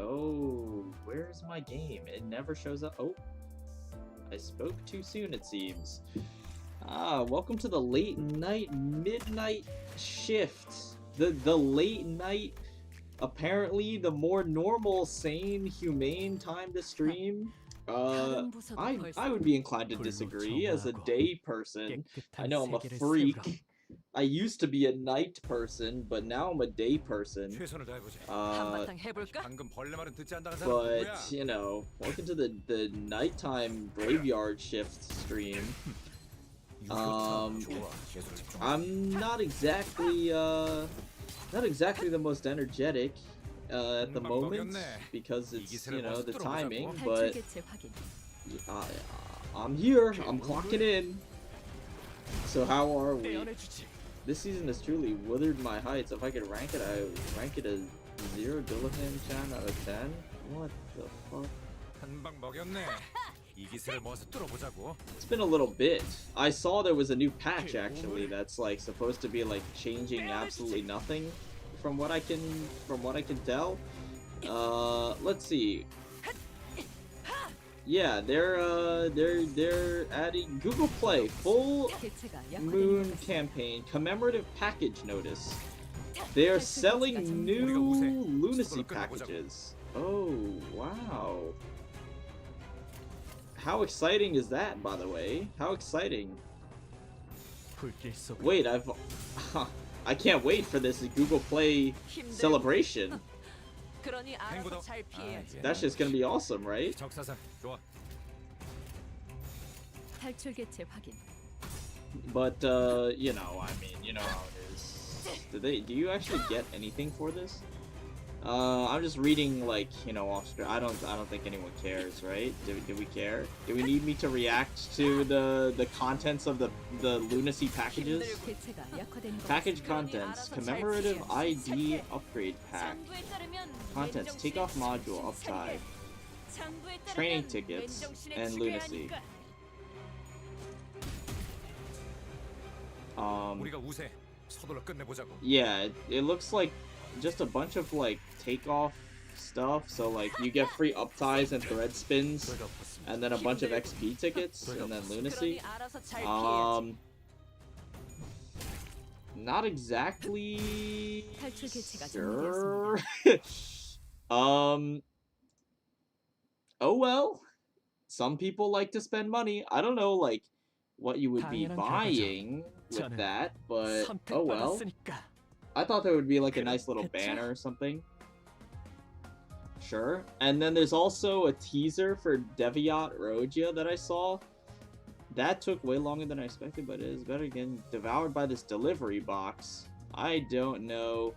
go. Where's my game? It never shows up. Oh, I spoke too soon, it seems. Welcome to the late night, midnight shift. The late night, apparently the more normal, sane, humane time to stream. I would be inclined to disagree. As a day person, I know I'm a freak. I used to be a night person, but now I'm a day person. But, you know, welcome to the nighttime graveyard shift stream. I'm not exactly the most energetic at the moment because it's, you know, the timing, but I'm here. I'm clocking in. So how are we? This season has truly withered my heights. If I could rank it, I would rank it a 0 Dillahan-chan out of 10. What the fuck? It's been a little bit. I saw there was a new patch actually that's like supposed to be like changing absolutely nothing from what I can tell. Let's see. Yeah, they're adding Google Play full moon campaign commemorative package notice. They are selling new lunacy packages. Oh, wow. How exciting is that, by the way? How exciting. Wait, I can't wait for this Google Play celebration. That's just gonna be awesome, right? But, you know, I mean, you know how it is. Do you actually get anything for this? I'm just reading, like, you know, off. I don't think anyone cares, right? Do we care? Do we need me to react to the contents of the lunacy packages? Package contents: commemorative ID upgrade pack. Contents: takeoff module upside, training tickets, and lunacy. Yeah, it looks like just a bunch of like takeoff stuff, so like you get free upties and thread spins and then a bunch of XP tickets and then lunacy. Not exactly sure. Oh well, some people like to spend money. I don't know like what you would be buying with that, but oh well. I thought there would be like a nice little banner or something. Sure. And then there's also a teaser for Deviat Rogia that I saw. That took way longer than I expected, but it is better getting devoured by this delivery box. I don't know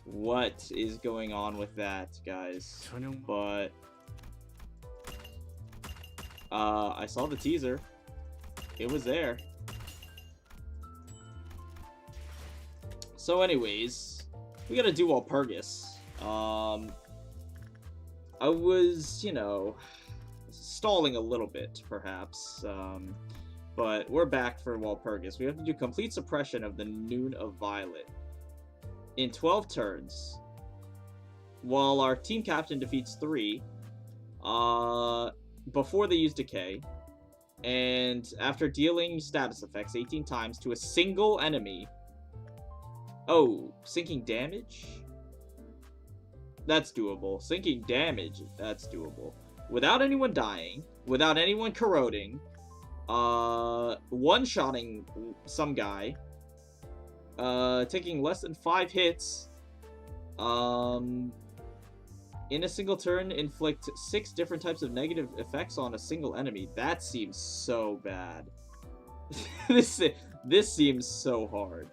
what is going on with that, guys. But I saw the teaser. It was there. So anyways, we gotta do Walpurgis. I was, you know, stalling a little bit, perhaps. But we're back for Walpurgis. We have to do complete suppression of the Noon of Violet in 12 turns, while our team captain defeats 3 before they use Decay, and after dealing status effects 18 times to a single enemy. Oh, sinking damage? That's doable. Sinking damage, that's doable. Without anyone dying, without anyone corroding, one-shotting some guy, taking less than 5 hits, in a single turn, inflict 6 different types of negative effects on a single enemy. That seems so bad. This seems so hard.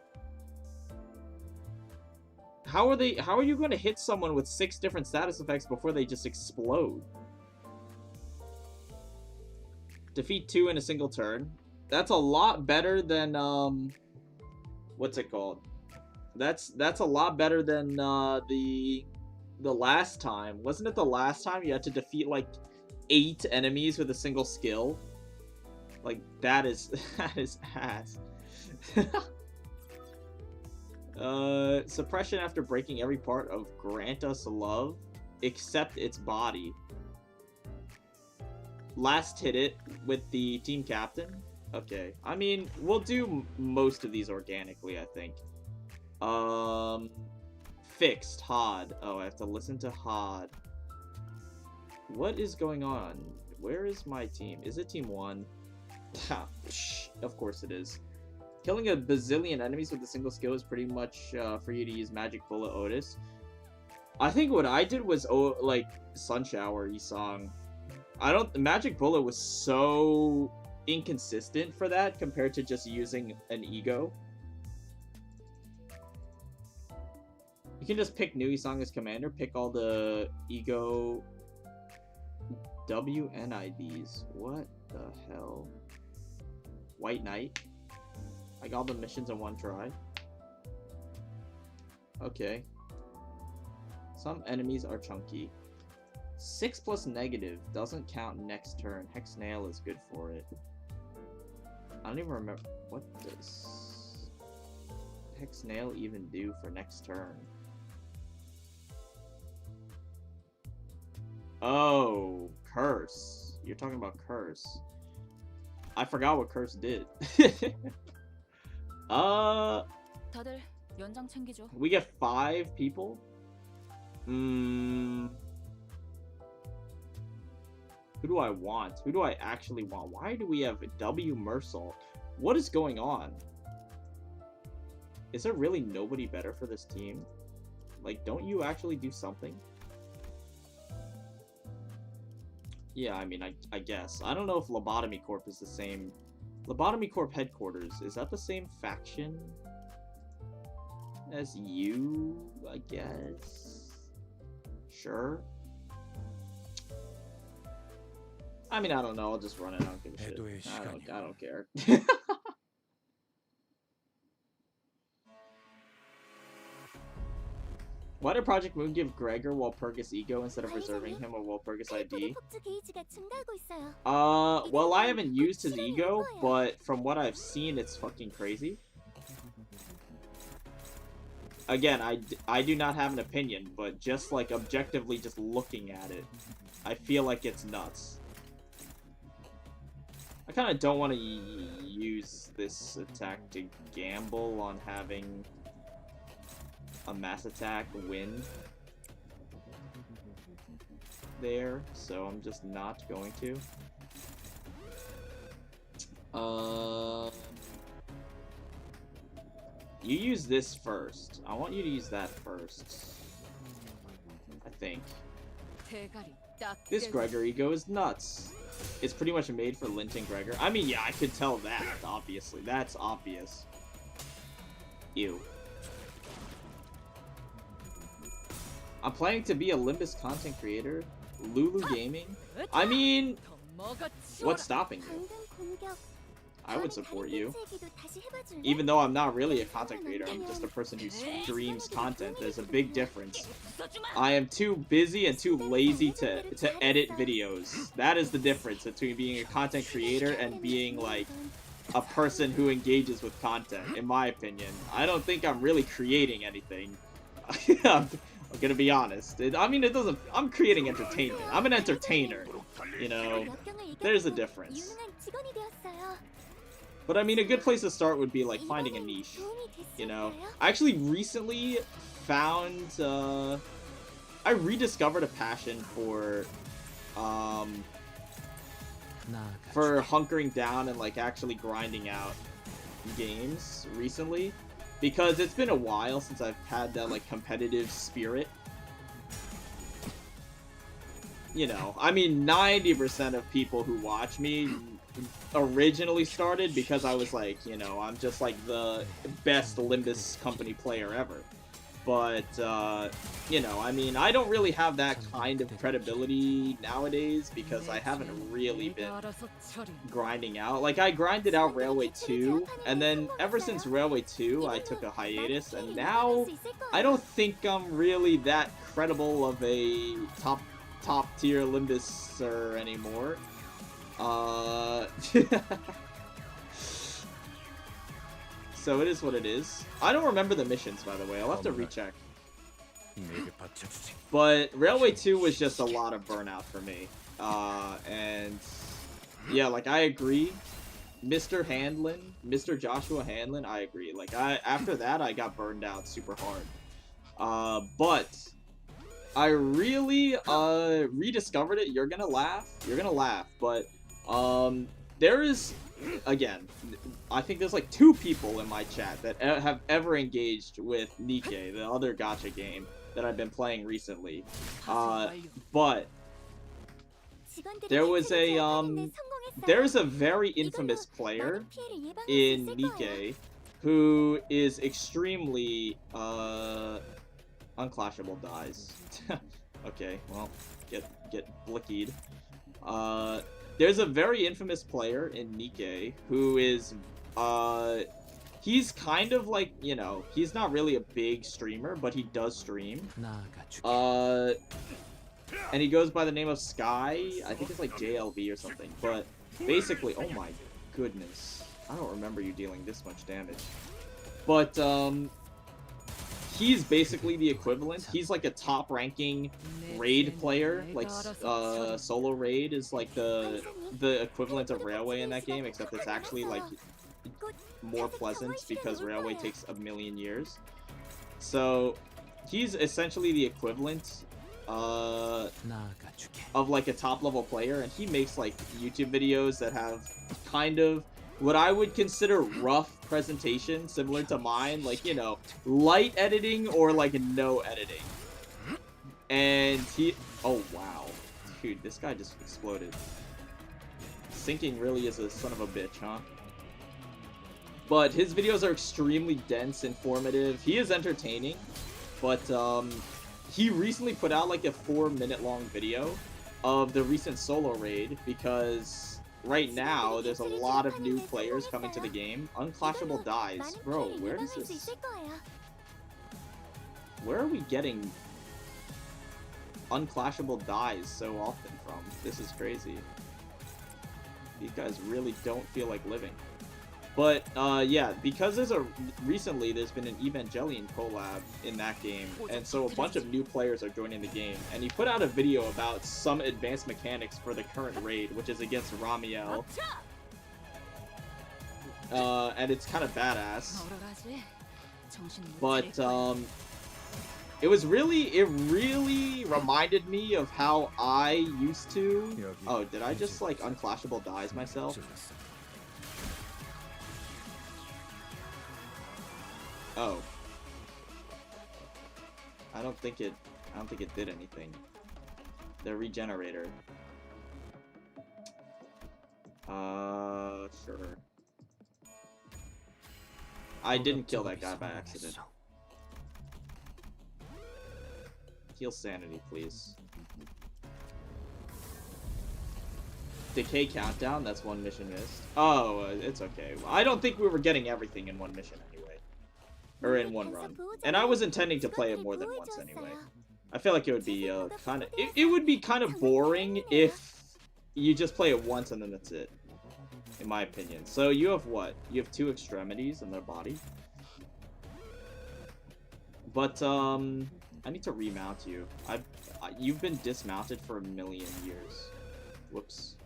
How are you going to hit someone with 6 different status effects before they just explode? Defeat 2 in a single turn. That's a lot better than, what's it called? That's a lot better than, the last time. Wasn't it the last time you had to defeat, like, 8 enemies with a single skill? Like, that is ass. Suppression after breaking every part of Grant Us Love. except its body. Last hit it with the team captain. Okay, I mean, we'll do most of these organically, I think. Fixed, HOD. Oh, I have to listen to HOD. What is going on? Where is my team? Is it team 1? Of course it is. Killing a bazillion enemies with a single skill is pretty much for you to use Magic Bullet Otis. I think what I did was, like, Sun Shower Isong. Magic Bullet was so inconsistent for that compared to just using an ego. You can just pick New Isong as commander, pick all the ego WNIDs. What the hell? White Knight. I got all the missions in one try. Okay. Some enemies are chunky. 6 plus negative doesn't count next turn. Hex Nail is good for it. I don't even remember. What does Hex Nail even do for next turn? Oh, Curse. You're talking about Curse. I forgot what Curse did. We get 5 people? Who do I want? Who do I actually want? Why do we have W Mercel? What is going on? Is there really nobody better for this team? Like, don't you actually do something? Yeah, I mean, I guess. I don't know if Lobotomy Corp is the same. Lobotomy Corp headquarters, is that the same faction as you, I guess? Sure. I mean, I don't know. I'll just run it. I don't give a shit. I don't care. Why did Project Moon give Gregor Walpurgis Ego instead of reserving him a Walpurgis ID? Well, I haven't used his Ego, but from what I've seen, it's fucking crazy. Again, I do not have an opinion, but just, like, objectively just looking at it, I feel like it's nuts. I kind of don't want to use this attack to gamble on having a mass attack win there, so I'm just not going to. You use this first. I want you to use that first. I think. This Gregor Ego is nuts. It's pretty much made for Lint and Gregor. I mean, yeah, I could tell that, obviously. That's obvious. Ew. I'm planning to be a Limbus content creator. Lulu Gaming? I mean, what's stopping you? I would support you. Even though I'm not really a content creator, I'm just a person who streams content. There's a big difference. I am too busy and too lazy to edit videos. That is the difference between being a content creator and being, like, a person who engages with content, in my opinion. I don't think I'm really creating anything. I'm gonna be honest. I mean, it doesn't... I'm creating entertainment. I'm an entertainer. You know? There's a difference. But I mean, a good place to start would be, like, finding a niche. You know? I actually recently found... I rediscovered a passion for hunkering down and, like, actually grinding out games recently. Because it's been a while since I've had that, like, competitive spirit. You know, I mean, 90% of people who watch me originally started because I was like, you know, I'm just, like, the best Limbus company player ever. But, you know, I mean, I don't really have that kind of credibility nowadays because I haven't really been grinding out. Like, I grinded out Railway 2, and then ever since Railway 2, I took a hiatus, and now I don't think I'm really that credible of a top-tier Limbuser anymore. So it is what it is. I don't remember the missions, by the way. I'll have to recheck. But Railway 2 was just a lot of burnout for me. And yeah, like I agree. Mr. Handlin, Mr. Joshua Handlin, I agree. Like after that I got burned out super hard. But I really rediscovered it. You're gonna laugh. But there is, again, I think there's like 2 people in my chat that have ever engaged with Nikke, the other gacha game that I've been playing recently. But there's a very infamous player in Nikke who is extremely unclashable dies. Okay, well, get blickied. There's a very infamous player in Nikke who is he's kind of like, you know, he's not really a big streamer, but he does stream. And he goes by the name of Sky. I think it's like JLV or something. But basically, oh my goodness, I don't remember you dealing this much damage. But he's basically the equivalent. He's like a top-ranking raid player. Like solo raid is like the equivalent of Railway in that game, except it's actually like more pleasant because Railway takes a million years. So he's essentially the equivalent of like a top-level player, and he makes like YouTube videos that have kind of what I would consider rough presentation, similar to mine, like, you know, light editing or like no editing. And he, oh wow, dude, this guy just exploded. Sinking really is a son of a bitch, huh? But his videos are extremely dense, informative. He is entertaining, but he recently put out like a 4-minute long video of the recent solo raid because right now there's a lot of new players coming to the game. Unclashable dies. Bro, where does this... Where are we getting unclashable dies so often from? This is crazy. These guys really don't feel like living. But, yeah, because recently there's been an Evangelion collab in that game, and so a bunch of new players are joining the game, and he put out a video about some advanced mechanics for the current raid, which is against Ramiel. And it's kind of badass. But, it really reminded me of how I used to... Oh, did I just, like, unclashable dies myself? Oh. I don't think it did anything. The regenerator. Sure. I didn't kill that guy by accident. Heal sanity, please. Decay countdown, that's 1 mission missed. Oh, it's okay. I don't think we were getting everything in 1 mission anyway. Or in 1 run. And I was intending to play it more than once anyway. I feel like it would be kind of... It would be kind of boring if you just play it once and then that's it. In my opinion. So you have what? You have 2 extremities in their body. But, I need to remount you. You've been dismounted for a million years. Whoops.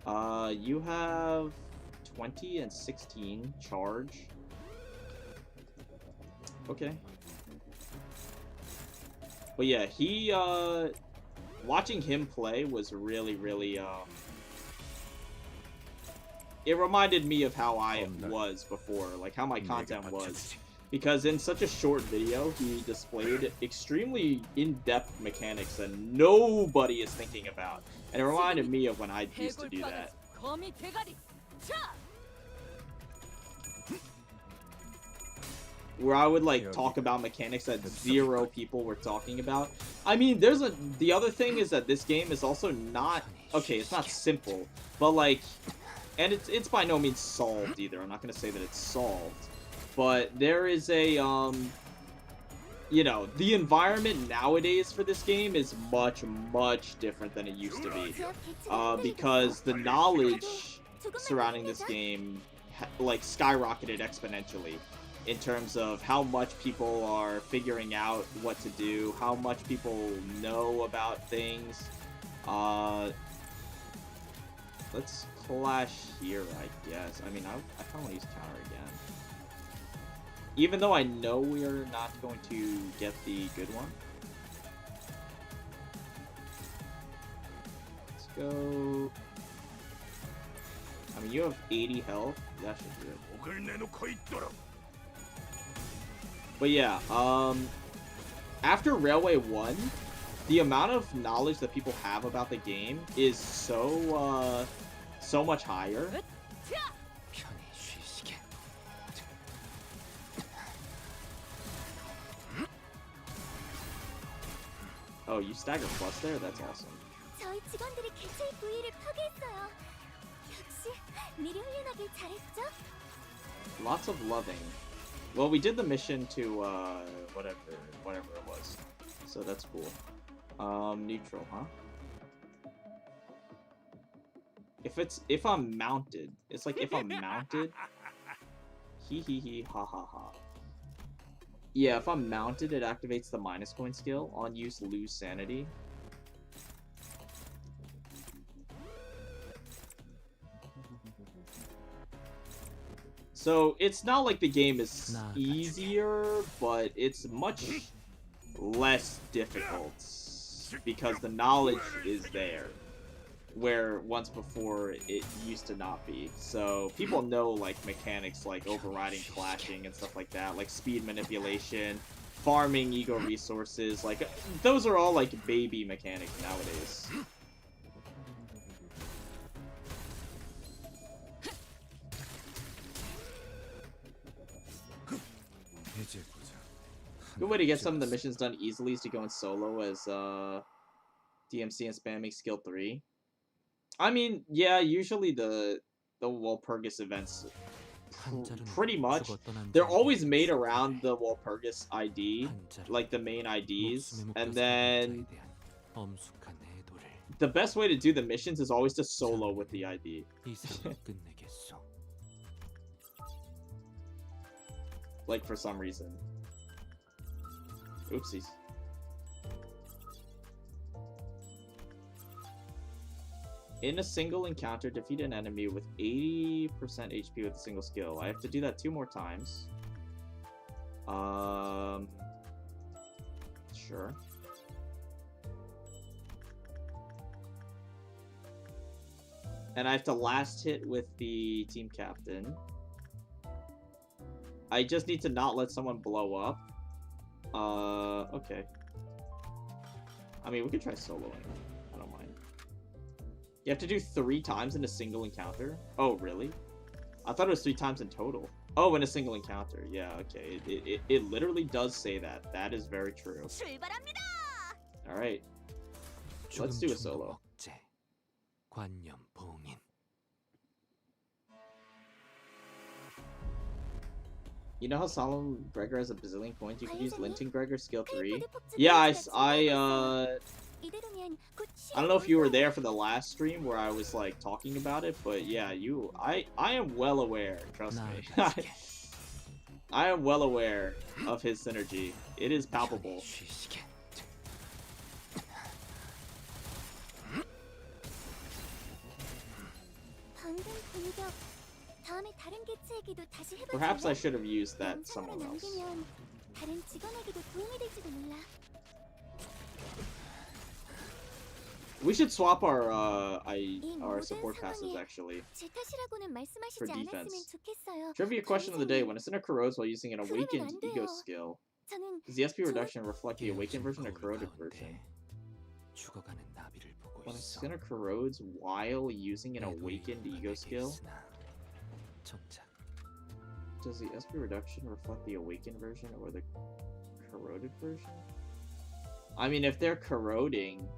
You have 20 and 16 charge. Okay. But yeah, he, watching him play was really, it reminded me of how I was before, like how my content was. Because in such a short video, he displayed extremely in-depth mechanics that nobody is thinking about. And it reminded me of when I used to do that. Where I would like talk about mechanics that 0 people were talking about. I mean, the other thing is that this game is also not, okay, it's not simple, but like, and it's by no means solved either. I'm not gonna say that it's solved, but there is a, you know, the environment nowadays for this game is much different than it used to be, because the knowledge surrounding this game like skyrocketed exponentially. in terms of how much people are figuring out what to do, how much people know about things. Let's clash here, I guess. I mean, I kind of want to use counter again. Even though I know we are not going to get the good one. Let's go. I mean, you have 80 health. That should do it. But yeah, after Railway 1, the amount of knowledge that people have about the game is so much higher. Oh, you stagger plus there? That's awesome. Lots of loving. Well, we did the mission to, whatever it was. So that's cool. Neutral, huh? If I'm mounted, it's like if I'm mounted. Hee hee hee, ha ha ha. Yeah, if I'm mounted, it activates the minus coin skill. On use, lose sanity. So it's not like the game is easier, but it's much less difficult because the knowledge is there, where once before it used to not be. So people know like mechanics like overriding, clashing, and stuff like that, like speed manipulation, farming ego resources. Like those are all like baby mechanics nowadays. Good way to get some of the missions done easily is to go in solo as DMC and spamming skill 3. I mean, yeah, usually the Walpurgis events, pretty much, they're always made around the Walpurgis ID, like the main IDs, and then the best way to do the missions is always to solo with the ID. Like, for some reason. Oopsies. In a single encounter, defeat an enemy with 80% HP with a single skill. I have to do that 2 more times. Sure. And I have to last hit with the team captain. I just need to not let someone blow up. Okay. I mean, we could try soloing. I don't mind. You have to do 3 times in a single encounter? Oh, really? I thought it was 3 times in total. Oh, in a single encounter. Yeah, okay. It literally does say that. That is very true. Alright. Let's do a solo. You know how Solemn Gregor has a bazillion coins? You can use Linton Gregor skill 3. Yeah, I don't know if you were there for the last stream where I was like talking about it, but yeah, I am well aware, trust me. I am well aware of his synergy. It is palpable. Perhaps I should have used that someone else. We should swap our support passives actually for defense. Trivia question of the day: when a sinner corrodes while using an awakened ego skill, does the SP reduction reflect the awakened version or corroded version? When a sinner corrodes while using an awakened ego skill, does the SP reduction reflect the awakened version or the corroded version? I mean, if they're corroding,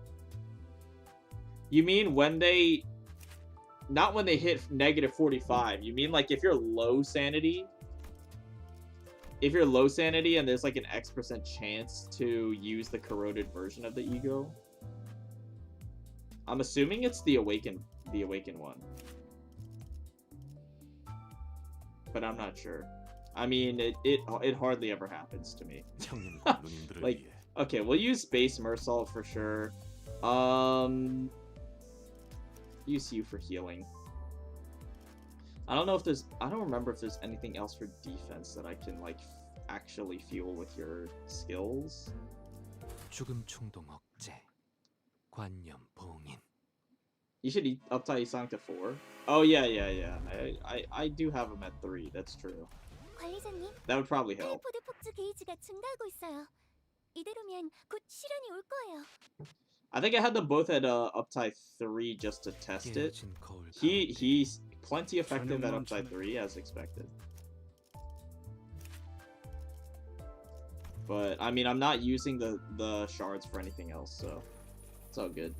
you mean when they, not when they hit negative 45, you mean like if you're low sanity? If you're low sanity and there's like an X% chance to use the corroded version of the ego? I'm assuming it's the awakened one. But I'm not sure. I mean, it hardly ever happens to me. 형님과 누님들을 Like, 위해 okay, we'll use base Mersault for sure. Use you for healing. I don't remember if there's anything else for defense that I can like actually fuel with your skills. 죽음 충동 억제, 관념 봉인. You should uptie Isang to 4. Oh yeah. I do have him at 3. That's true. 관리자님, That would probably help. 텔포드 폭주 게이지가 증가하고 있어요. 이대로면 곧 실현이 올 거예요. I think I had them both at uptie 3 just to test it. 깨어진 거울 He's plenty effective at uptie 3 as expected. But I mean, I'm not using the shards for anything else, so it's all good.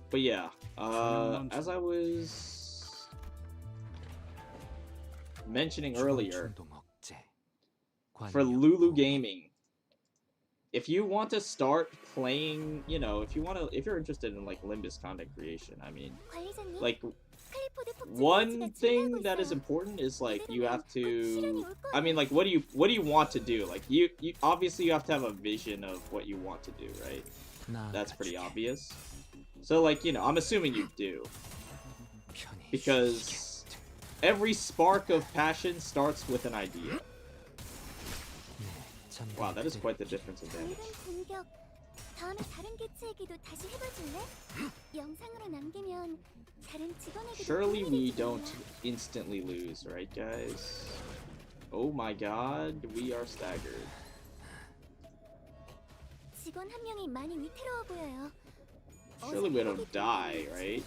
But yeah, as I was mentioning earlier, 충동 억제, for 관념 Lulu 봉인. Gaming, if you want to start playing, you know, if you're interested in like Limbus content creation, I mean, 관리자님, like 텔포드 폭주 one 게이지가 thing 증가하고 that is 있어요. important is like you have 이대로면 곧 실현이 to, 올 I mean, 거예요. like what do you want to do? Like you obviously you have to have a vision of what you want to do, right? That's pretty 나아가주게. obvious. So like, you know, I'm assuming you do, 편히 because every spark of passion starts with an idea. 네, 잠든 Wow, that is 그대를 quite the difference in damage. 붉은 공격. 다음에 다른 개체에게도 다시 해봐줄래? 영상으로 남기면 다른 직원에게도 Surely we 공유해줄 don't 거야. instantly lose, right guys? Oh my god, we are staggered. 직원 한 명이 많이 위태로워 보여요. Surely we don't die, right?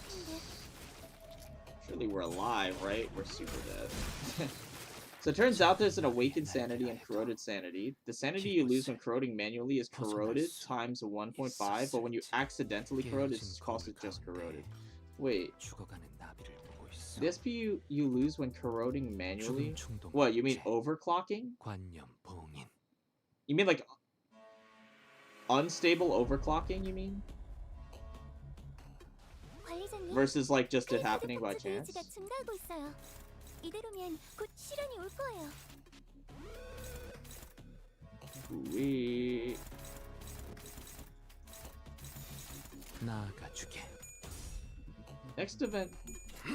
Surely we're alive, right? We're super dead. So it turns out there's an awakened sanity and corroded sanity. The sanity you lose when corroding manually is corroded times 1.5, but when you accidentally corrode, its cost is just corroded. Wait, 죽어가는 나비를 보고 있어. the SP you lose when corroding manually? 죽음 충동 What, you mean 억제, overclocking? 관념 봉인. You mean like unstable overclocking, you mean? 관리자님, Versus like just it 텔포드 happening by 폭주 chance? 게이지가 증가하고 있어요. 이대로면 곧 실현이 올 거예요. We 나아가주게. next event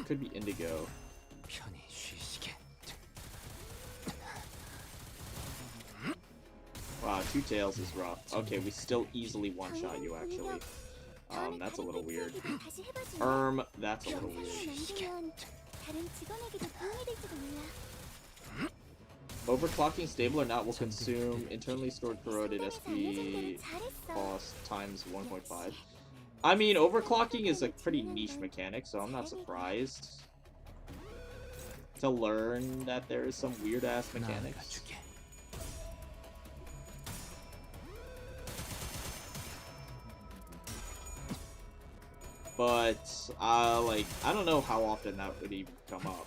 could be Indigo. 편히 쉬시게. Wow, 2 tails is rough. Okay, we still easily one-shot you actually. 다음에 That's a 다른 little weird. 개체에게도 다시 해봐줄래? That's a little 영상으로 weird. 남기면 다른 직원에게도 도움이 될지도 몰라. Overclocking stable or not will consume internally stored corroded SP 잘했어. cost times 1.5. I mean, overclocking is a pretty niche mechanic, so I'm not surprised to learn that there is some weird-ass mechanics. 나아가주게. But, like, I don't know how often that would even come up.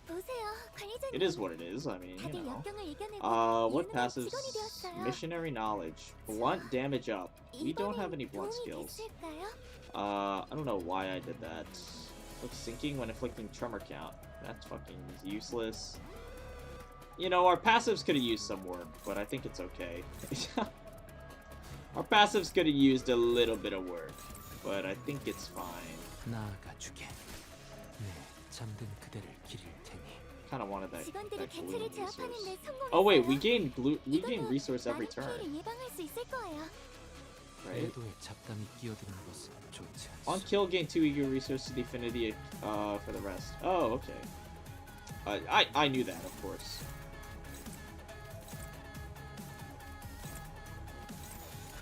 보세요, 관리자님. It is what it is, I mean, you 다들 know. 역경을 이겨내고 What 유능한 passives? 직원이 되었어요. Missionary knowledge. Blunt damage up. We don't have any 이번엔 blunt 도움이 skills. 됐을까요? I don't know why I did that. Looks sinking when inflicting tremor count. That's fucking useless. You know, our passives could have used some work, but I think it's okay. Our passives could have used a little bit of work, but I think it's fine. 나아가주게. 네, 잠든 그대를 기릴 테니. Kind of wanted that 직원들이 glue 개체를 resource. 제압하는데 성공했어요. Oh wait, we gain 이걸로 resource every 많은 turn, 피해를 예방할 수 있을 거예요. right? 궤도에 잡담이 끼어드는 것은 좋지 On 않소. kill, gain 2 eager resource to the affinity for the rest. Oh, okay. I knew that, of course.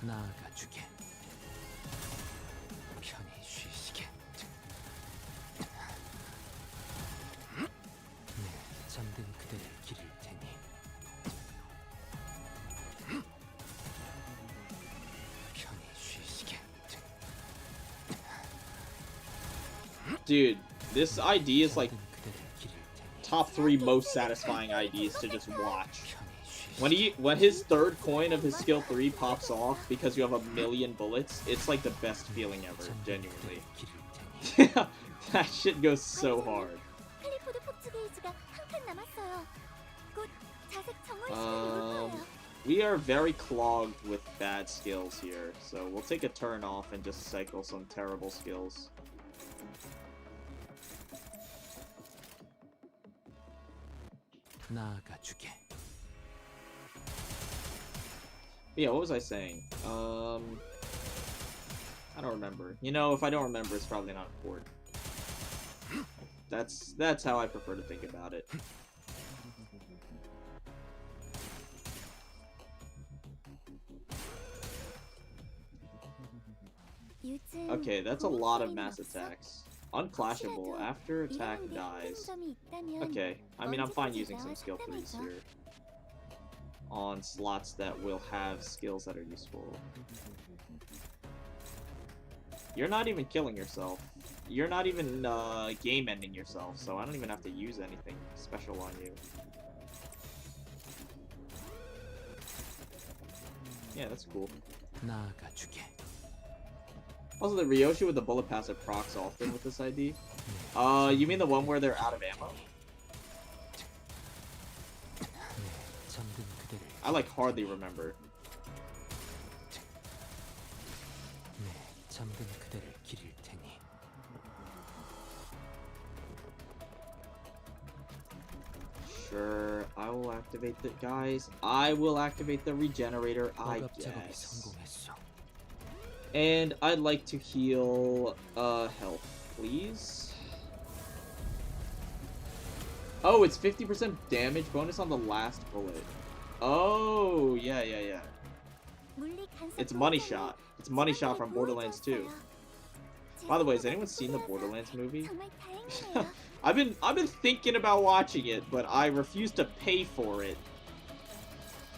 나아가주게. 편히 쉬시게. 네, 잠든 그대를 기릴 테니. 편히 쉬시게. Dude, this ID is like 잠든 그대를 기릴 테니. top 3 most satisfying IDs to just watch. 편히 쉬시게. When his third coin of his skill 3 pops off because you have a million bullets, it's like the best feeling ever, 잠든 genuinely. 그대를 기릴 Yeah, that shit goes so hard. 클리포드 폭주 게이지가 한 칸 남았어요. 곧 자색 정월 시간이 올 Um, 거예요. we are very clogged with bad skills here, so we'll take a turn off and just cycle some terrible skills. 나아가주게. Yeah, what was I saying? I don't remember. You know, if I don't remember, it's probably not important. That's how I prefer to think about it. 요즘 Okay, that's a lot of 고급 mass 게임은 없어? attacks. Unclashable after attack 이런 게 dies. 점이 있다면 Okay, I mean, I'm fine using 언제든지 some 나와 skill 3s 상담하자. here. On slots that will have skills that are useful. You're not even killing yourself. You're not even game ending yourself, so I don't even have to use anything special on you. Yeah, that's cool. 나아가주게. Also, the Ryoshi with the bullet pass it procs often with this ID. You mean the one where they're out of ammo? 잠든 그대를 I like hardly remember. 잠든 그대를 기릴 테니. Sure, I will activate the guys. I will activate the regenerator, I 억압 작업이 guess. 성공했어. And I'd like to heal health, please. Oh, it's 50% damage bonus on the last bullet. Oh, yeah. 물리 간섭 It's Money 공격이 Shot. It's Money Shot from 사람들을 Borderlands 2. 보호해줬어요. By the way, has anyone seen the Borderlands movie? 정말 다행이네요. I've been thinking about watching it, but I refuse to pay for it.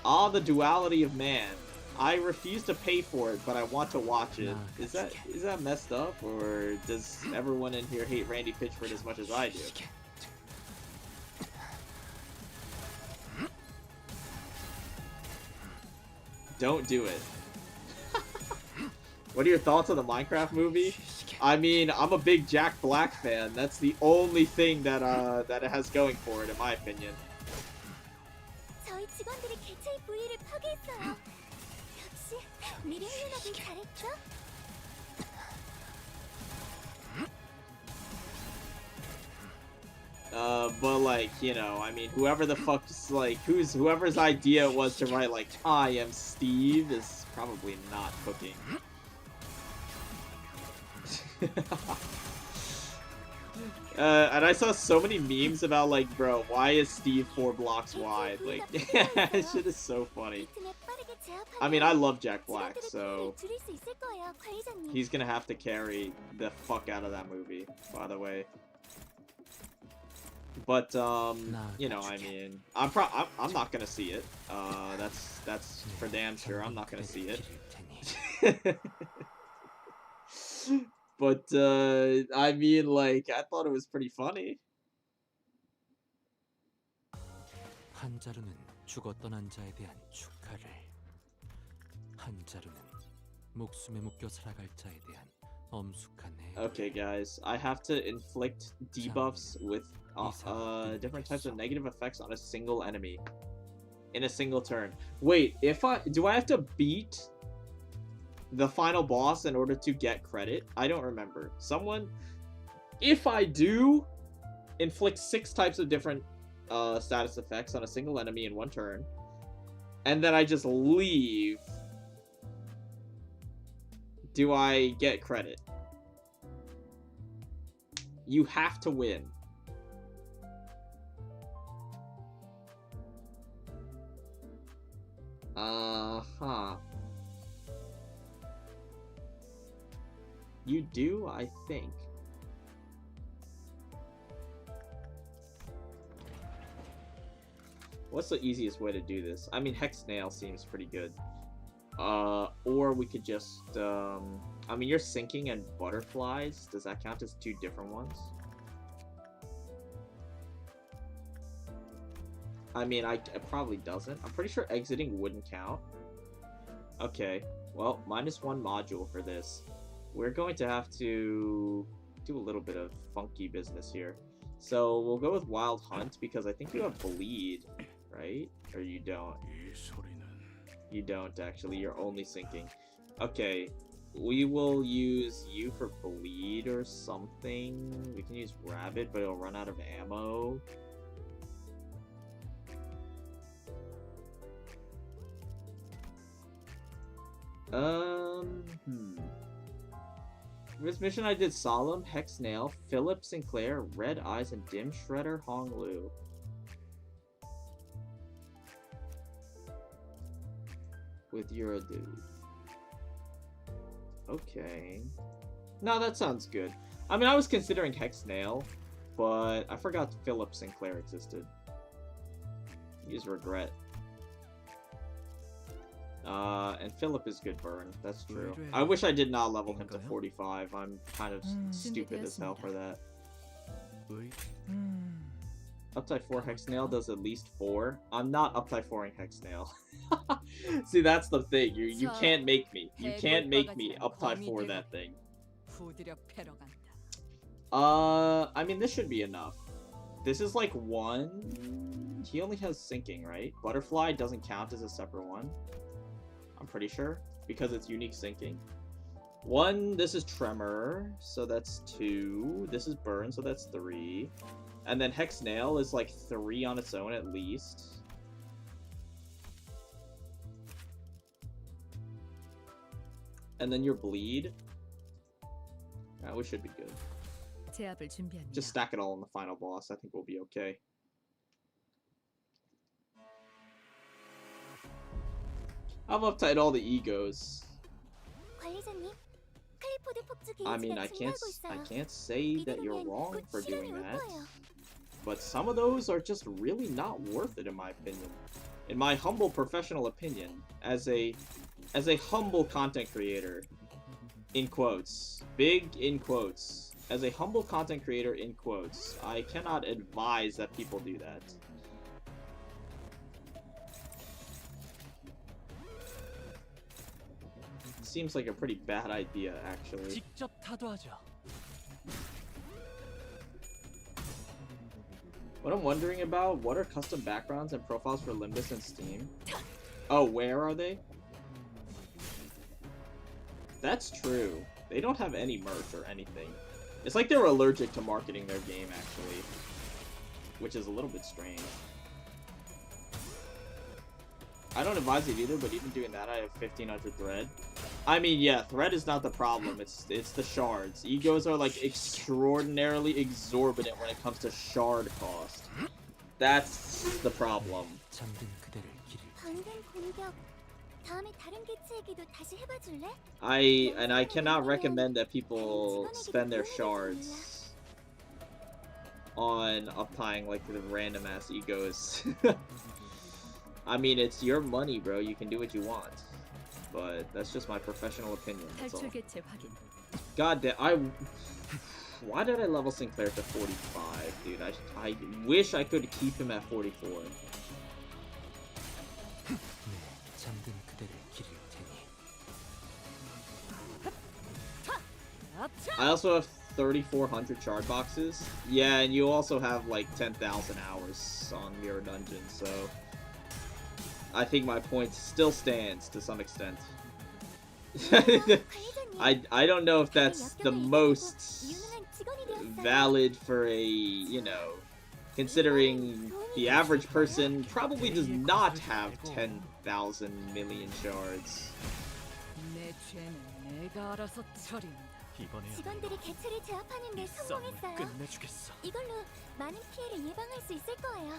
Ah, the duality of man. I refuse to pay for it, but I want to watch it. Is that messed up, or does everyone in here hate Randy Pitchford as much as I do? Don't do it. What are your thoughts on the Minecraft movie? I mean, I'm a big Jack Black fan. That's the only thing that that it has going for it, in my opinion. 저희 직원들이 개체의 부위를 파괴했어요. 역시 미래 훈련하길 잘했죠? But like, you know, I mean, whoever the fuck's like, whoever's idea it was to write like, I am Steve is probably not cooking. And I saw so many memes about like, bro, why is Steve 4 blocks wide? Like, that shit is so funny. I mean, I love Jack Black, so he's gonna have to carry the fuck out of that movie, by the way. But you know, I mean, I'm not gonna see it. That's for damn sure. I'm not gonna see it. But I mean, like, I thought it was pretty funny. 한 자루는 죽어 떠난 자에 대한 축하를, 한 자루는 목숨에 묶여 살아갈 자에 대한 엄숙한 애. Okay, guys, I have to inflict debuffs with different types of negative effects on a single enemy in a single turn. Wait, do I have to beat the final boss in order to get credit? I don't remember. If I do inflict 6 types of different status effects on a single enemy in one turn, and then I just leave, do I get credit? You have to win. Uh-huh. You do, I think. What's the easiest way to do this? I mean, Hex Nail seems pretty good. Or we could just, I mean, you're sinking and butterflies. Does that count as 2 different ones? I mean, it probably doesn't. I'm pretty sure exiting wouldn't count. Okay, well, -1 module for this. We're going to have to do a little bit of funky business here. So we'll go with Wild Hunt because I think you have Bleed, right? Or you don't? You don't actually. You're only sinking. Okay, we will use you for Bleed or something. We can use Rabbit, but it'll run out of ammo. This mission I did Solemn, Hex Nail, Philip Sinclair, Red Eyes, and Dim Shredder Hong Lu. With You're a Dude. Okay. No, that sounds good. I mean, I was considering Hex Nail, but I forgot Philip Sinclair existed. Use Regret. And Philip is good burn. That's true. I wish I did not level him to 45. I'm kind of stupid as hell for that. Uptype 4 Hexnail does at least 4. I'm not Uptype 4ing Hexnail. See, that's the thing. You can't make me. You can't make me Uptype 4 that thing. I mean, this should be enough. This is like 1. He only has sinking, right? Butterfly doesn't count as a separate one. I'm pretty sure, because it's unique sinking. 1, this is Tremor, so that's 2. This is Burn, so that's 3. And then Hex Nail is like 3 on its own at least. And then your Bleed. Yeah, we should be good. Just stack it all on the final boss. I think we'll be okay. I've uptight all the egos. I mean, I can't say that you're wrong for doing that, but some of those are just really not worth it in my opinion. In my humble professional opinion, as a humble content creator, in quotes, big in quotes, as a humble content creator in quotes, I cannot advise that people do that. Seems like a pretty bad idea, actually. What I'm wondering about, what are custom backgrounds and profiles for Limbus and Steam? Oh, where are they? That's true. They don't have any merch or anything. It's like they're allergic to marketing their game, actually. Which is a little bit strange. I don't advise it either, but even doing that, I have 1500 thread. I mean, yeah, thread is not the problem. It's the shards. Egos are like extraordinarily exorbitant when it comes to shard cost. That's the problem. I cannot recommend that people spend their shards on uptying like the random ass egos. I mean, it's your money, bro. You can do what you want. But that's just my professional opinion, that's all. God damn, why did I level Sinclair to 45, dude? I wish I could keep him at 44. I also have 3,400 shard boxes. Yeah, and you also have like 10,000 hours on Mirror Dungeon, so I think my point still stands to some extent. I don't know if that's the most valid for a, you know, considering the average person probably does not have 10,000 million shards. 직원들이 개체를 제압하는 데 성공했어요. 이걸로 많은 피해를 예방할 수 있을 거예요.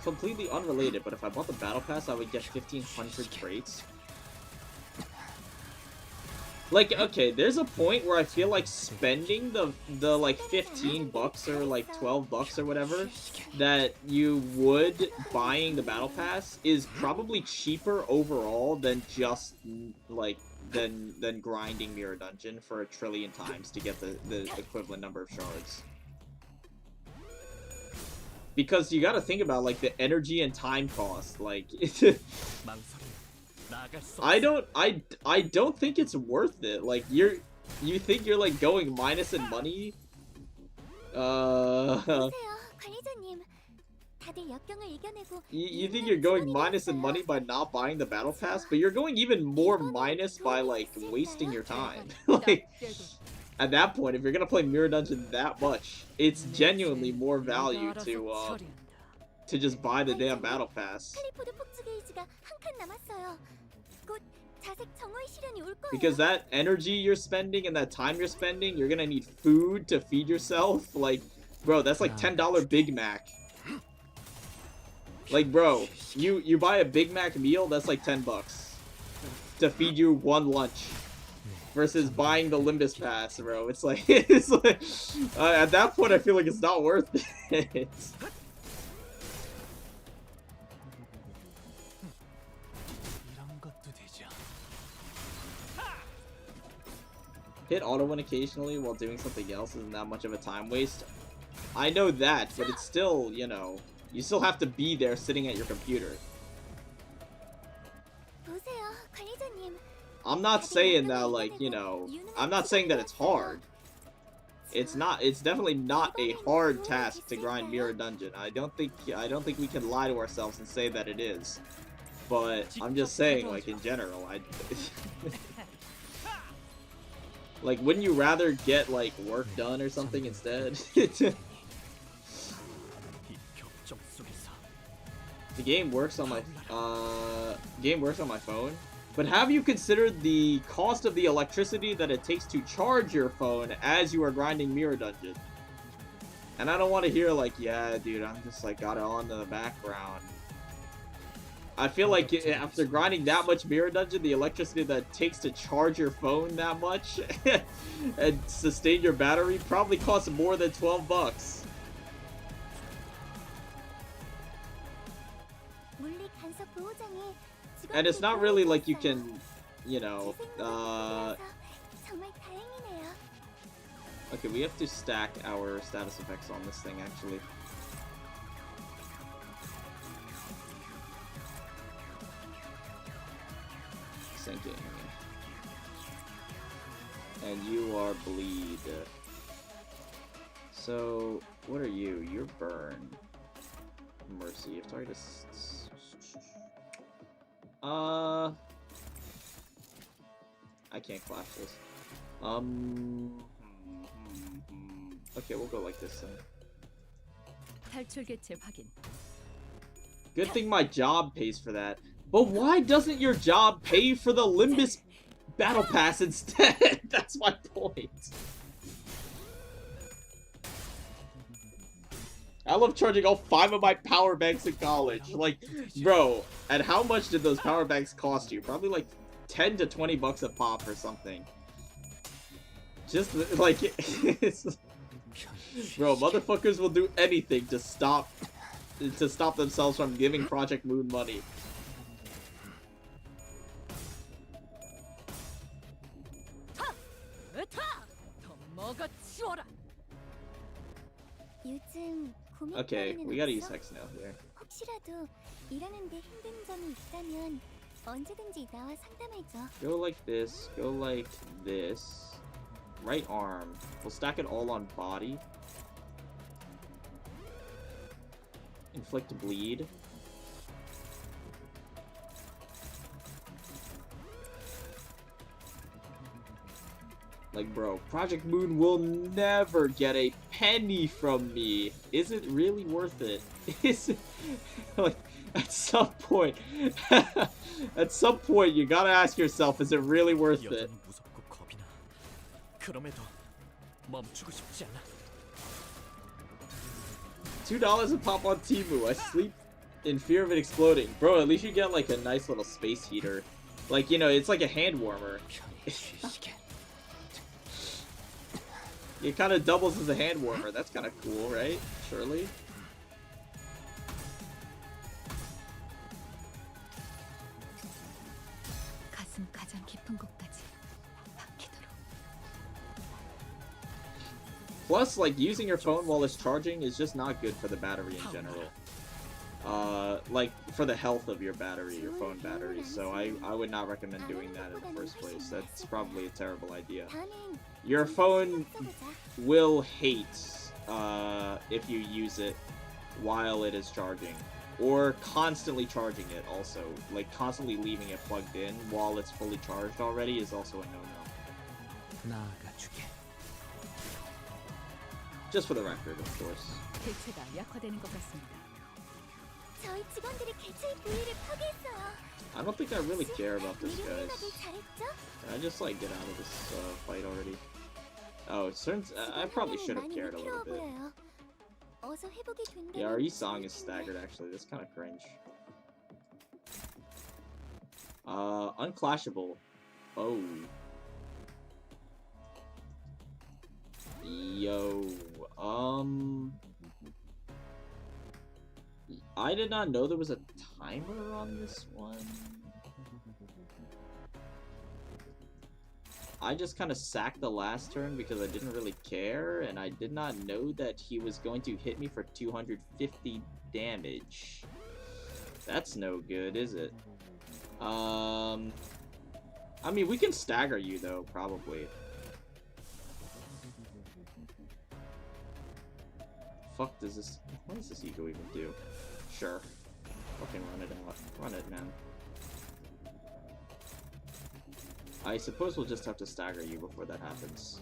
Completely unrelated, but if I bought the battle pass, I would get 1,500 crates. Like, okay, there's a point where I feel like spending the like 15 bucks or like 12 bucks or whatever that you would buying the battle pass is probably cheaper overall than just like than grinding Mirror Dungeon for 1 trillion times to get the equivalent number of shards. because you gotta think about like the energy and time cost. Like, I don't think it's worth it. Like, you think you're like going minus in money? 보세요, 관리자님. 다들 역경을 이겨내고 You think you're going minus in money by not buying the battle pass, but you're going even more minus by like wasting your time. Like, at that point, if you're gonna play Mirror Dungeon that much, it's genuinely more value to just buy the damn battle pass. 캘리포드 폭주 게이지가 한 칸 남았어요. 곧 자색 정오의 시련이 올 거예요. Because that energy you're spending and that time you're spending, you're gonna need food to feed yourself. Like, bro, that's like $10 Big Mac. Like, bro, you buy a Big Mac meal, that's like $10 to feed you one lunch. Versus buying the Limbus pass, bro. It's like, at that point, I feel like it's not worth it. Hit auto win occasionally while doing something else isn't that much of a time waste. I know that, but it's still, you know, you still have to be there sitting at your computer. 보세요, 관리자님. I'm not saying that, like, you know, I'm not saying that it's hard. It's definitely not a hard task to grind Mirror Dungeon. I don't think we can lie to ourselves and say that it is. But I'm just saying, like, in general, like, wouldn't you rather get like work done or something instead? The game works on my phone. But have you considered the cost of the electricity that it takes to charge your phone as you are grinding Mirror Dungeon? And I don't want to hear like, yeah, dude, I'm just like got it on in the background. I feel like after grinding that much Mirror Dungeon, the electricity that it takes to charge your phone that much and sustain your battery probably costs more than $12. And it's not really like you can, you know, okay, we have to stack our status effects on this thing, actually. Sinking. And you are bleed. So, what are you? You're burn. Mercy. If target is... I can't clash this. Okay, we'll go like this then. Good thing my job pays for that. But why doesn't your job pay for the Limbus Battle Pass instead? That's my point. I love charging all 5 of my power banks in college. Like, bro, and how much did those power banks cost you? Probably like 10 to 20 bucks a pop or something. Just like, bro, motherfuckers will do anything to stop themselves from giving Project Moon money. Okay, we gotta use Hex now here. 혹시라도 일하는데 힘든 점이 있다면 언제든지 나와 상담해줘. Go like this, go like this. Right arm. We'll stack it all on body. Inflict bleed. Like, bro, Project Moon will never get a penny from me. Is it really worth it? Is it, like, at some point, at some point, you gotta ask yourself, is it really worth it? $2 a pop on Temu. I sleep in fear of it exploding. Bro, at least you get, like, a nice little space heater. Like, you know, it's like a hand warmer. It kind of doubles as a hand warmer. That's kind of cool, right? Surely. Plus, like, using your phone while it's charging is just not good for the battery in general. Like, for the health of your battery, your phone battery. So I would not recommend doing that in the first place. That's probably a terrible idea. Your phone will hate if you use it while it is charging. Or constantly charging it also. Like, constantly leaving it plugged in while it's fully charged already is also a no-no. Just for the record, of course. 대체가 약화되는 것 같습니다. 저희 직원들이 개체의 부위를 파괴했어요. I don't think I really care about this, guys. 잘했죠? Can I just, like, get out of this fight already? Oh, I probably should have cared a little bit. 어서 회복이 된다면 Yeah, our E-Song is staggered, actually. That's kind of cringe. Unclashable. Oh. Yo. I did not know there was a timer on this one. I just kind of sacked the last turn because I didn't really care, and I did not know that he was going to hit me for 250 damage. That's no good, is it? I mean, we can stagger you, though, probably. Fuck does this... What does this ego even do? Sure. Fucking run it out. Run it, man. I suppose we'll just have to stagger you before that happens.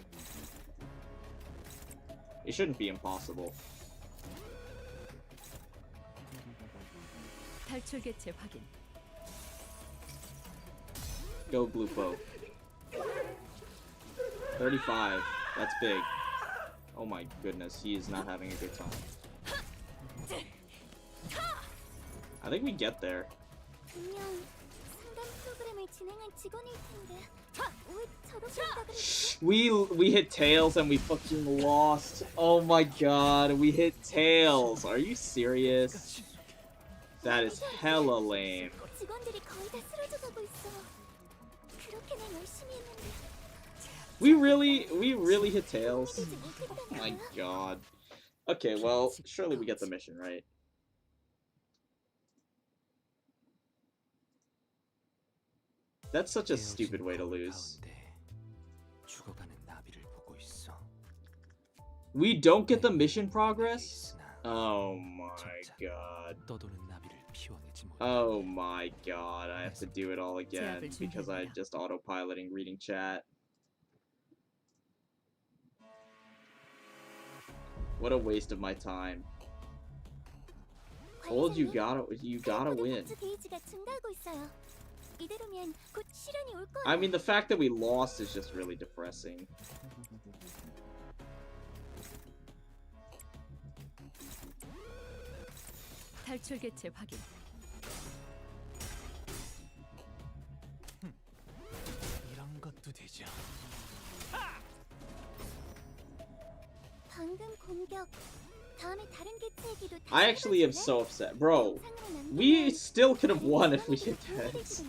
It shouldn't be impossible. 탈출 개체 확인. Go, Blue Poe. 35. That's big. Oh my goodness, he is not having a good time. I think we get there. 분명 상담 프로그램을 진행한 직원일 텐데 왜 저런 생각을 했지? We hit tails and we fucking lost. Oh my god, we hit tails. Are you serious? That is hella lame. 직원들이 거의 다 쓰러져 가고 있어. 그렇게나 열심히 했는데. We really hit tails. Oh my god. Okay, well, surely we get the mission, right? That's such a stupid way to lose. We don't get the mission progress? Oh my god. Oh my god, I have to do it all again because I'm just autopiloting reading chat. What a waste of my time. Told you gotta win. I mean, the fact that we lost is just really depressing. 탈출 개체 확인. 이런 것도 되죠. 방금 공격. 다음에 다른 개체에게도 I actually am so upset. Bro, we still could have won if we hit heads.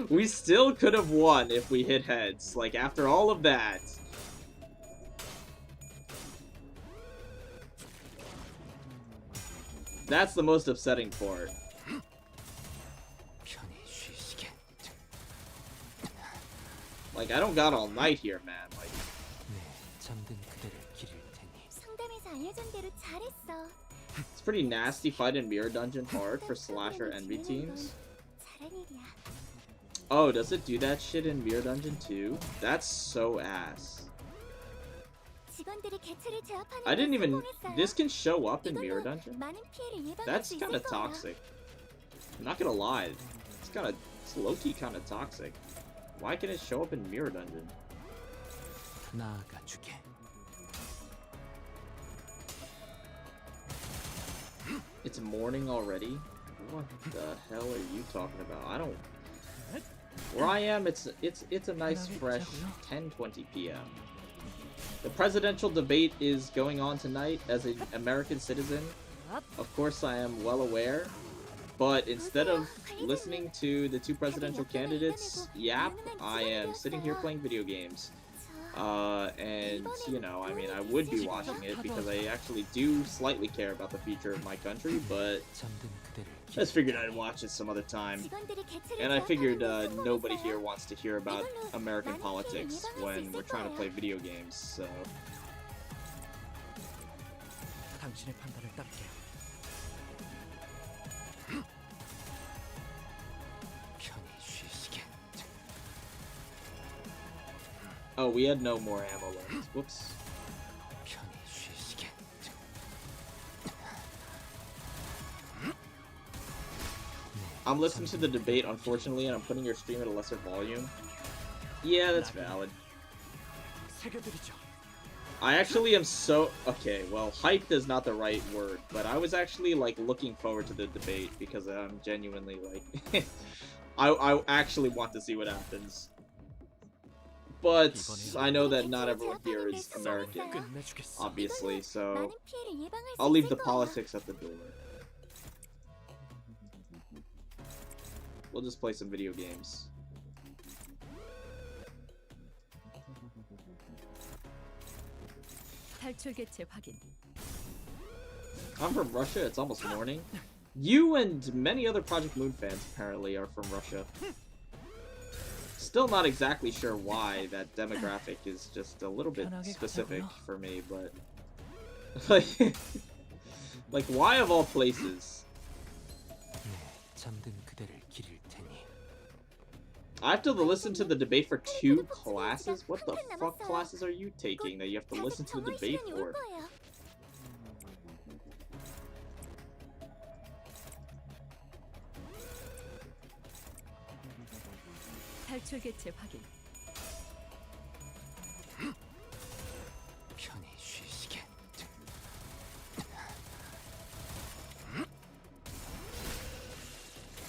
We still could have won if we hit heads. Like, after all of that. That's the most upsetting part. Like, I don't got all night here, man. Like, it's pretty nasty fight in Mirror Dungeon hard for Slasher Envy teams. Oh, does it do that shit in Mirror Dungeon too? That's so ass. I didn't even... This can show up in Mirror Dungeon? That's kind of toxic. I'm not gonna lie. It's low-key kind of toxic. Why can it show up in Mirror Dungeon? It's morning already? What the hell are you talking about? I don't... Where I am, it's a nice fresh 10:20 p.m. The presidential debate is going on tonight as an American citizen. Of course, I am well aware. But instead of listening to the two presidential candidates yap, I am sitting here playing video games. And, you know, I mean, I would be watching it because I actually do slightly care about the future of my country, but 잠든 그대를 I just figured I'd watch it some other time. 직원들이 개체를 And I figured 제압하는 nobody 성공했어요. here wants to hear about American politics when we're trying to play video games, so... 당신의 판단을 따를게요. 편히 쉬시게. Oh, we had no more ammo left. Whoops. 편히 쉬시게. I'm listening to the debate, unfortunately, and I'm putting your stream at a lesser volume. Yeah, that's valid. 새겨드리죠. I actually am so... Okay, well, hyped is not the right word, but I was actually, like, looking forward to the debate because I'm genuinely, like... I actually want to see what happens. But I know that not everyone here is American, 끝내주겠어. obviously, so 많은 피해를 예방할 수 I'll leave 있을 the 거야. politics at the door. We'll just play some video games. 탈출 개체 확인. I'm from Russia, it's almost morning. You and many other Project Moon fans apparently are from Russia. Still not exactly sure why that demographic is just a little bit specific for me, but... like, why of all places? 네, 잠든 그대를 기릴 테니. I have to listen to the debate for 2 classes? What the fuck classes are you taking that you have to listen to the debate 시간이 올 for? 거예요. 탈출 개체 확인. 편히 쉬시게.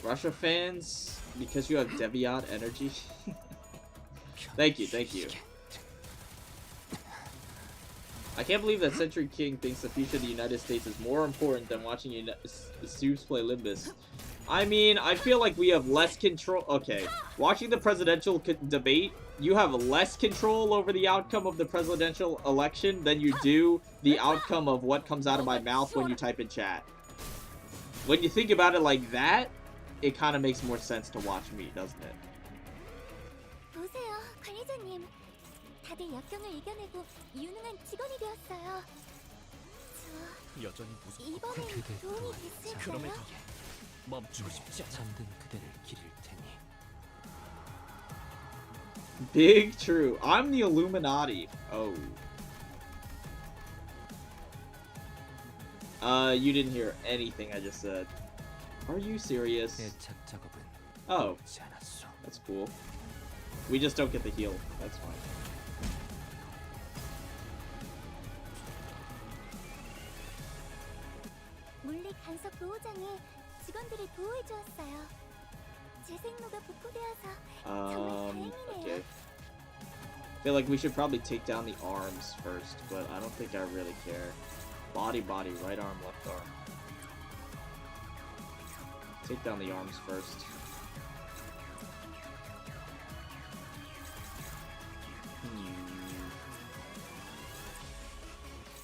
Russia fans, because you have Deviant energy? 편히 Thank you. 쉬시게. I can't believe that Century King thinks the future of the United States is more important than watching Steve's play Limbus. I mean, I feel like we have less control. Okay, watching the presidential debate, you have less control over the outcome of the presidential election than you do the outcome of what comes out of my mouth when you type in chat. When you think about it like that, it kind of makes more sense to watch me, doesn't it? 보세요, 관리자님. 다들 역경을 이겨내고 유능한 직원이 되었어요. 저 여전히 무섭고 이번엔 그대 도움이 또한 됐을까요? 그럼에도 멈추고 싶지 않아. 잠든 그대를 기릴 테니. Big true. I'm the Illuminati. Oh. You didn't hear anything I just said. Are you serious? 애착 작업은 Oh, 끝이 않았어. that's cool. We just don't get the heal. That's fine. 물리 간섭 보호장에 직원들이 보호해 주었어요. 제 생로가 복구되어서 Okay. I feel like we should probably take down the arms first, but I don't think I really care. Body, right arm, left arm. Take down the arms first.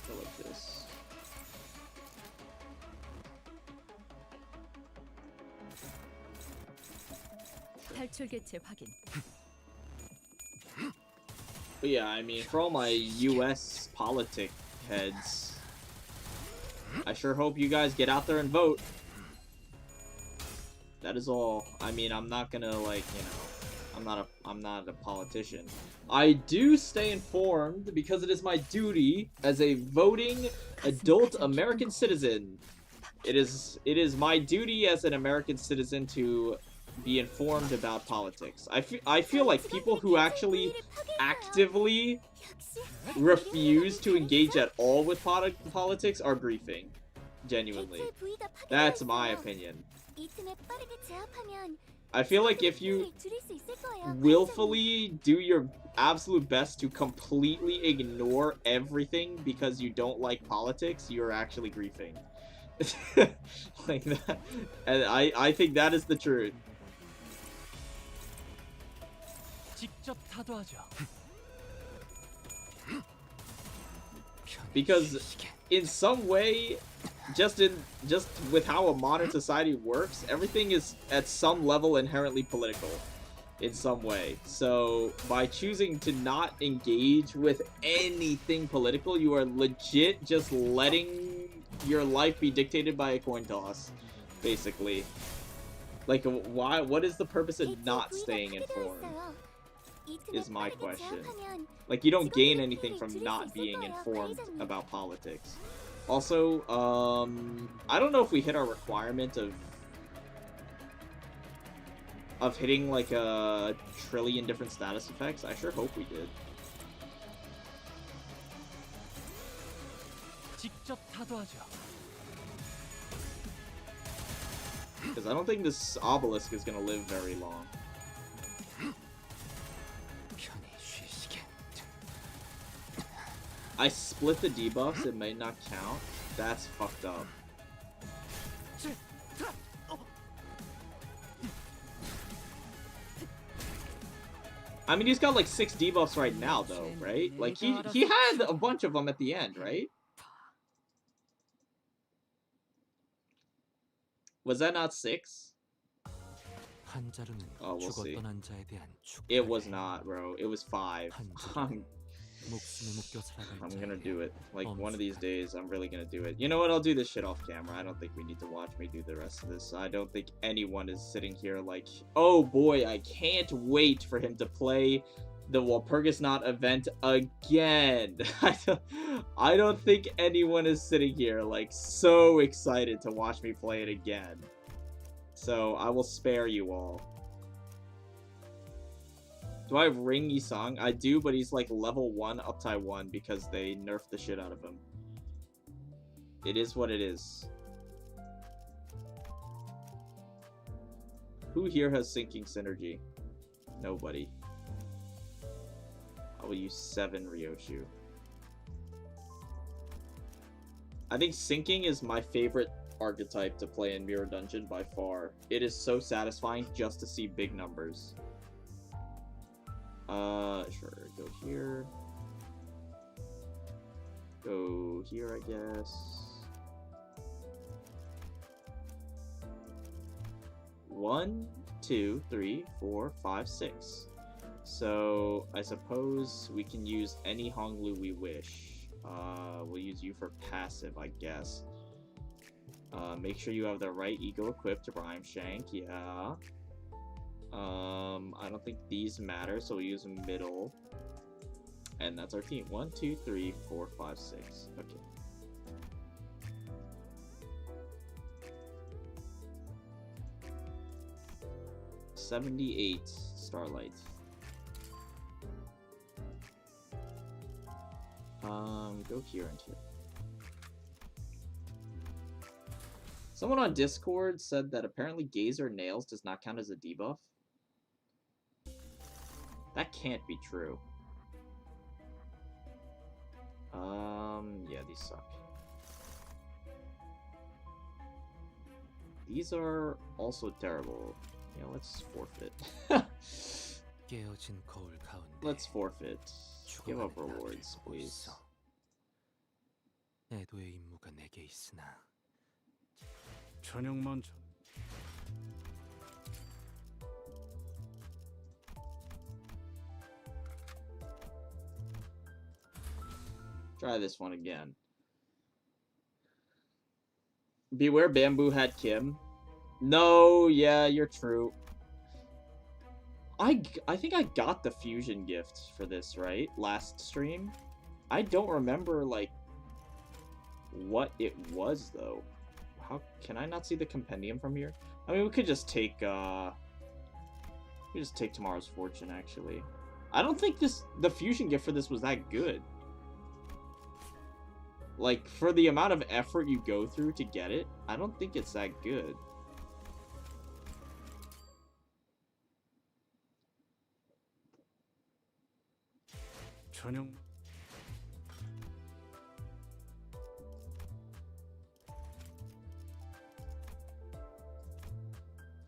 Go like this. 탈출 개체 확인. But yeah, I mean, for all my US politic heads, I sure hope you guys get out there and vote. That is all. I mean, I'm not gonna, like, you know, I'm not a politician. I do stay informed because it is my duty as a voting adult American citizen. It is my duty as an American citizen to be informed about politics. I feel like people who actually actively refuse to engage at all with politics are griefing. Genuinely. That's my opinion. I feel like if you willfully do your absolute best to completely ignore everything because you don't like politics, you're actually griefing. Like that. And I think that is the truth. 직접 타도하죠. Because in some way, just with how a modern society works, everything is at some level inherently political in some way. So by choosing to not engage with anything political, you are legit just letting your life be dictated by a coin toss, basically. Like, why? What is the purpose of not staying informed? Is my question. Like, you don't gain anything from not being informed about politics. Also, I don't know if we hit our requirement of hitting like a trillion different status effects. I sure hope we did. Because I don't think this obelisk is gonna live very long. I split the debuffs, it may not count. That's fucked up. I mean, he's got like 6 debuffs right now, though, right? Like, he had a bunch of them at the end, right? Was that not 6? Oh, we'll see. It was not, bro. It was 5. I'm gonna do it. Like, one of these days, I'm really gonna do it. You know what? I'll do this shit off camera. I don't think we need to watch me do the rest of this. I don't think anyone is sitting here like, oh boy, I can't wait for him to play the Walpurgis Knot event again. I don't think anyone is sitting here, like, so excited to watch me play it again. So, I will spare you all. Do I have Ring Yisang? I do, but he's like level 1 Uptie 1 because they nerfed the shit out of him. It is what it is. Who here has Sinking Synergy? Nobody. I will use 7 Ryoshu. I think Sinking is my favorite archetype to play in Mirror Dungeon by far. It is so satisfying just to see big numbers. Sure, go here. Go here, I guess. 1, 2, 3, 4, 5, 6. So, I suppose we can use any Honglu we wish. We'll use you for passive, I guess. Make sure you have the right ego equipped to Rhyme Shank, yeah. I don't think these matter, so we'll use middle. And that's our team. 1, 2, 3, 4, 5, 6. Okay. $78 Starlight. Go here and here. Someone on Discord said that apparently Gazer Nails does not count as a debuff. That can't be true. Yeah, these suck. These are also terrible. Yeah, let's forfeit. Let's forfeit. Give up rewards, please. Try this one again. Beware Bamboo had Kim. No, yeah, you're true. I think I got the fusion gift for this, right? Last stream. I don't remember, like, what it was, though. How can I not see the compendium from here? I mean, we could just take, Tomorrow's Fortune, actually. I don't think the fusion gift for this was that good. Like, for the amount of effort you go through to get it, I don't think it's that good.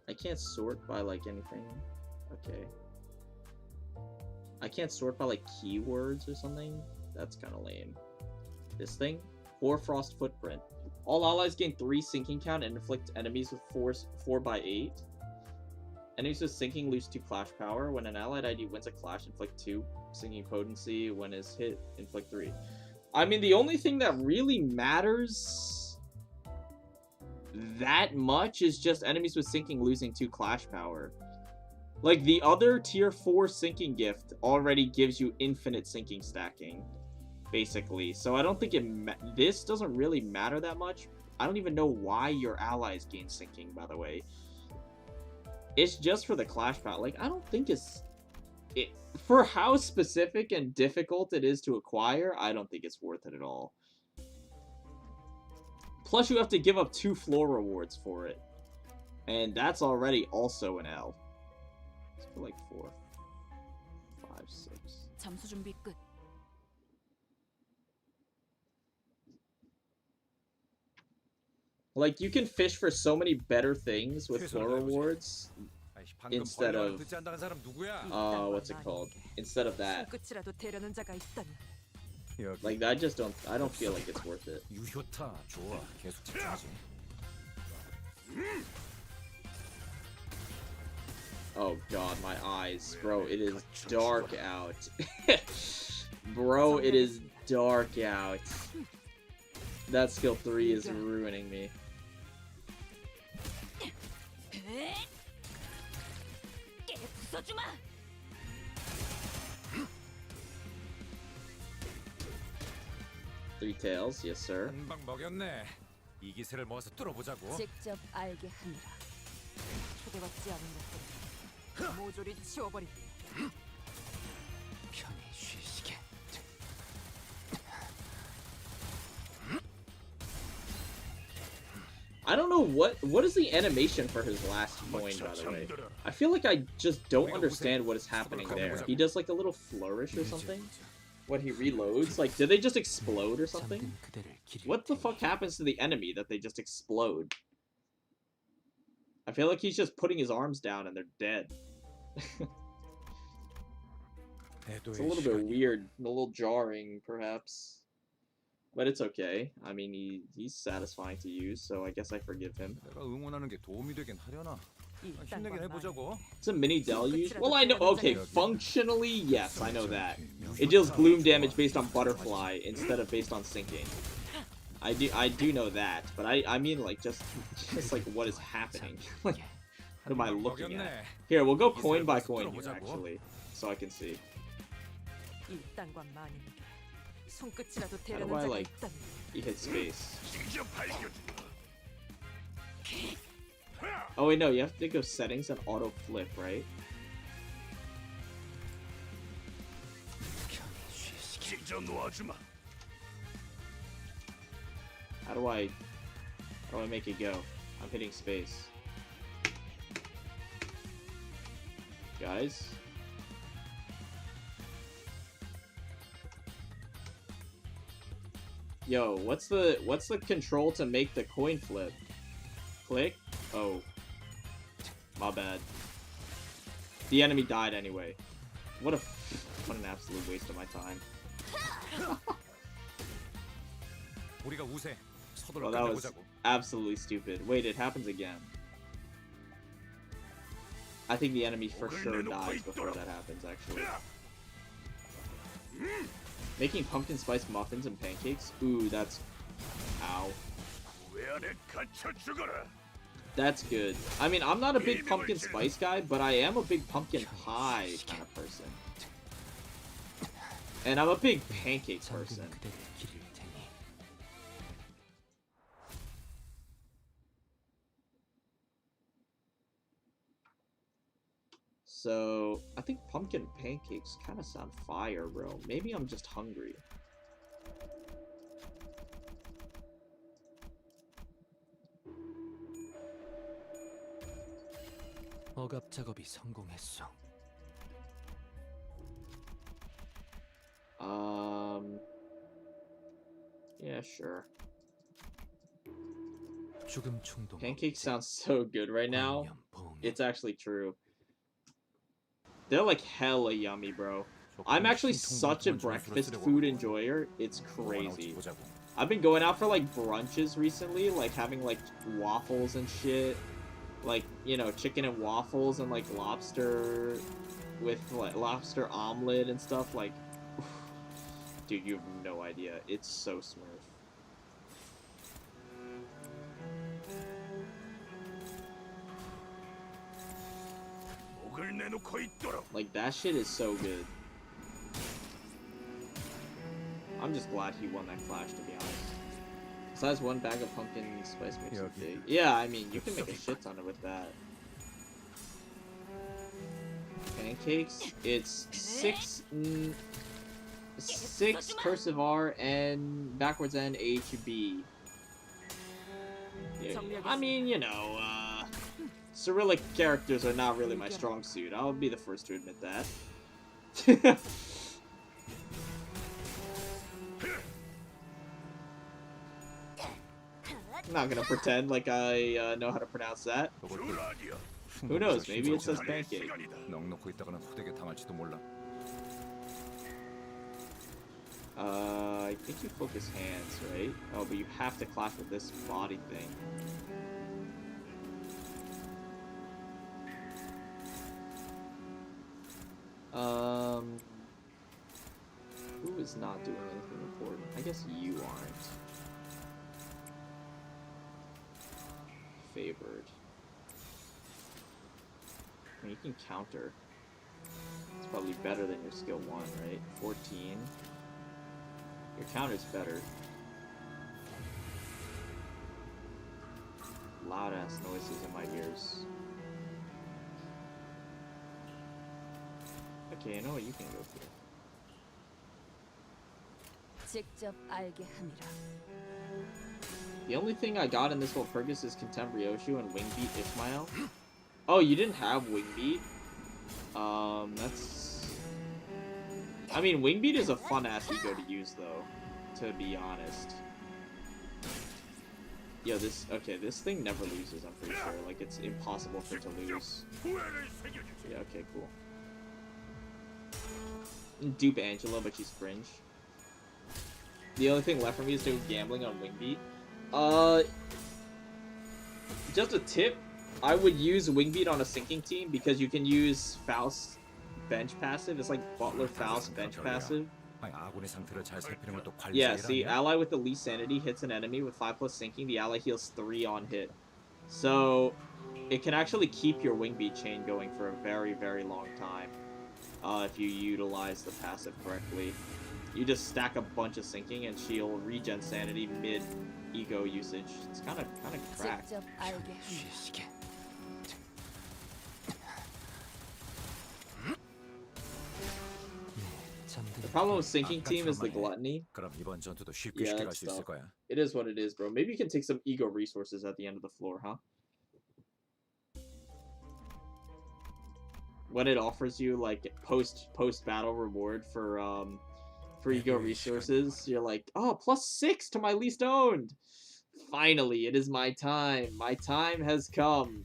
I can't sort by, like, anything. Okay. I can't sort by, like, keywords or something? That's kind of lame. This thing? Hoarfrost Footprint. All allies gain 3 sinking count and inflict enemies with 4/8. Enemies with sinking lose 2 clash power. When an allied ID wins a clash, inflict 2 sinking potency. When is hit, inflict 3. I mean, the only thing that really matters that much is just enemies with sinking losing 2 clash power. Like, the other tier 4 sinking gift already gives you infinite sinking stacking, basically. So I don't think this doesn't really matter that much. I don't even know why your allies gain sinking, by the way. It's just for the clash power. Like, I don't think for how specific and difficult it is to acquire, I don't think it's worth it at all. Plus, you have to give up 2 floor rewards for it. And that's already also an L. Let's go like 4, 5, 6. 잠수 준비 끝. Like, you can fish for so many better things with floor rewards instead of, what's it called? Instead of that. 끝이라도 되려는 자가 있다니. Like, I don't feel like it's worth it. 유효타 좋아. 계속 집중하지. Oh god, my eyes. Bro, it is dark out. Bro, it is dark out. That skill 3 is ruining me. Three tails, yes sir. 이 기세를 모아서 뚫어보자고. 직접 알게 하느라. 초대받지 않은 것들 모조리 치워버리. 편히 쉬시게. I don't know what is the animation for his last coin, by the way. I feel like I just don't understand what is happening there. He does like a little flourish or something when he reloads. Like, did they just explode or something? What the fuck happens to the enemy that they just explode? I feel like he's just putting his arms down and they're dead. It's a little bit weird, a little jarring, perhaps. But it's okay. I mean, he's satisfying to use, so I guess I forgive him. It's a mini deluge. Well, I know. Okay, functionally, yes, I know that. It deals gloom damage based on butterfly instead of based on sinking. I do know that, but I mean, like, just like what is happening? Like, what am I looking at? Here, we'll go coin by coin here, actually, so I can see. How do I, like, you hit space? Oh wait, no, you have to go settings and auto flip, right? How do I make it go? I'm hitting space. Guys? Yo, what's the control to make the coin flip? Click? Oh. My bad. The enemy died anyway. What an absolute waste of my time. Well, that was absolutely stupid. Wait, it happens again. I think the enemy for sure dies before that happens, actually. Making pumpkin spice muffins and pancakes? Ooh, that's... Ow. That's good. I mean, I'm not a big pumpkin spice guy, but I am a big pumpkin pie kind of person. And I'm a big pancake person. So, I think pumpkin pancakes kind of sound fire, bro. Maybe I'm just hungry. 억압 작업이 성공했어. Yeah, sure. 죽음 충동. Pancakes sounds so good right now. It's actually true. They're like hella yummy, bro. I'm actually such a breakfast food enjoyer. It's crazy. I've been going out for like brunches recently, like having like waffles and shit. Like, you know, chicken and waffles and like lobster with like lobster omelet and stuff. Like, dude, you have no idea. It's so smooth. Like, that shit is so good. I'm just glad he won that clash, to be honest. Besides one bag of pumpkin spice makes it big. Yeah, I mean, you can make a shit ton with that. Pancakes, it's 6 cursive R and backwards N HB. Yeah, I mean, you know, Cyrillic characters are not really my strong suit. I'll be the first to admit that. I'm not gonna pretend like I know how to pronounce that. Who knows? Maybe it says pancake. I think you focus hands, right? Oh, but you have to clash with this body thing. Who is not doing anything important? I guess you aren't. Favored. I mean, you can counter. It's probably better than your skill 1, right? 14. Your counter's better. Loud ass noises in my ears. Okay, you know what? You can go through. The only thing I got in this Walpurgis is Contempt Ryoshu and Wingbeat Ishmael. Oh, you didn't have Wingbeat? That's... I mean, Wingbeat is a fun-ass ego to use, though, to be honest. Yo, this... Okay, this thing never loses, I'm pretty sure. Like, it's impossible for it to lose. Yeah, okay, cool. Dupe Angela, but she's cringe. The only thing left for me is doing gambling on Wingbeat. Just a tip, I would use Wingbeat on a sinking team because you can use Faust bench passive. It's like Butler Faust bench passive. Yeah, see, ally with the least sanity hits an enemy with 5+ sinking. The ally heals 3 on hit. So, it can actually keep your Wingbeat chain going for a very, very long time. If you utilize the passive correctly. You just stack a bunch of sinking and she'll regen sanity mid ego usage. It's kind of cracked. The problem with sinking team is the gluttony. Yeah, that's tough. It is what it is, bro. Maybe you can take some ego resources at the end of the floor, huh? When it offers you like post battle reward for ego resources, you're like, oh, +6 to my least owned. Finally, it is my time. My time has come.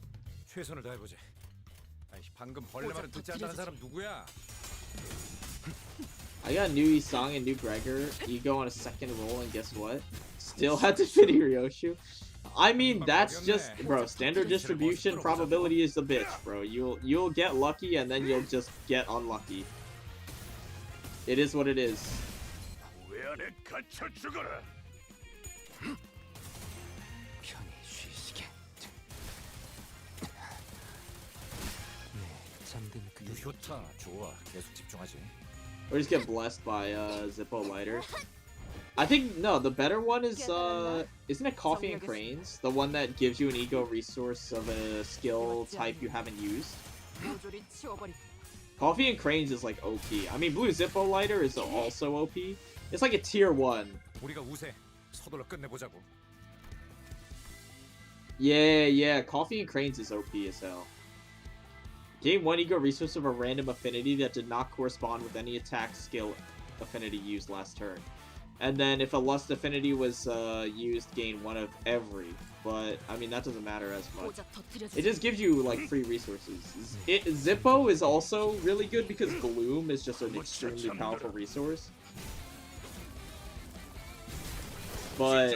I got new Isang and new Gregor. Ego on a second roll, and guess what? Still had to fit Ryoshu. I mean, that's just, bro, standard distribution probability is the bitch, bro. You'll get lucky and then you'll just get unlucky. It is what it is. Or just get blessed by Zippo Lighter. I think, no, the better one is, isn't it Coffee and Cranes? The one that gives you an ego resource of a skill type you haven't used? Coffee and Cranes is like OP. I mean, Blue Zippo Lighter is also OP. It's like a tier 1. Yeah, Coffee and Cranes is OP as hell. Gain 1 ego resource of a random affinity that did not correspond with any attack skill affinity used last turn. And then if a Lust Affinity was used, gain 1 of every. But, I mean, that doesn't matter as much. It just gives you, like, free resources. Zippo is also really good because Gloom is just an extremely powerful resource. But,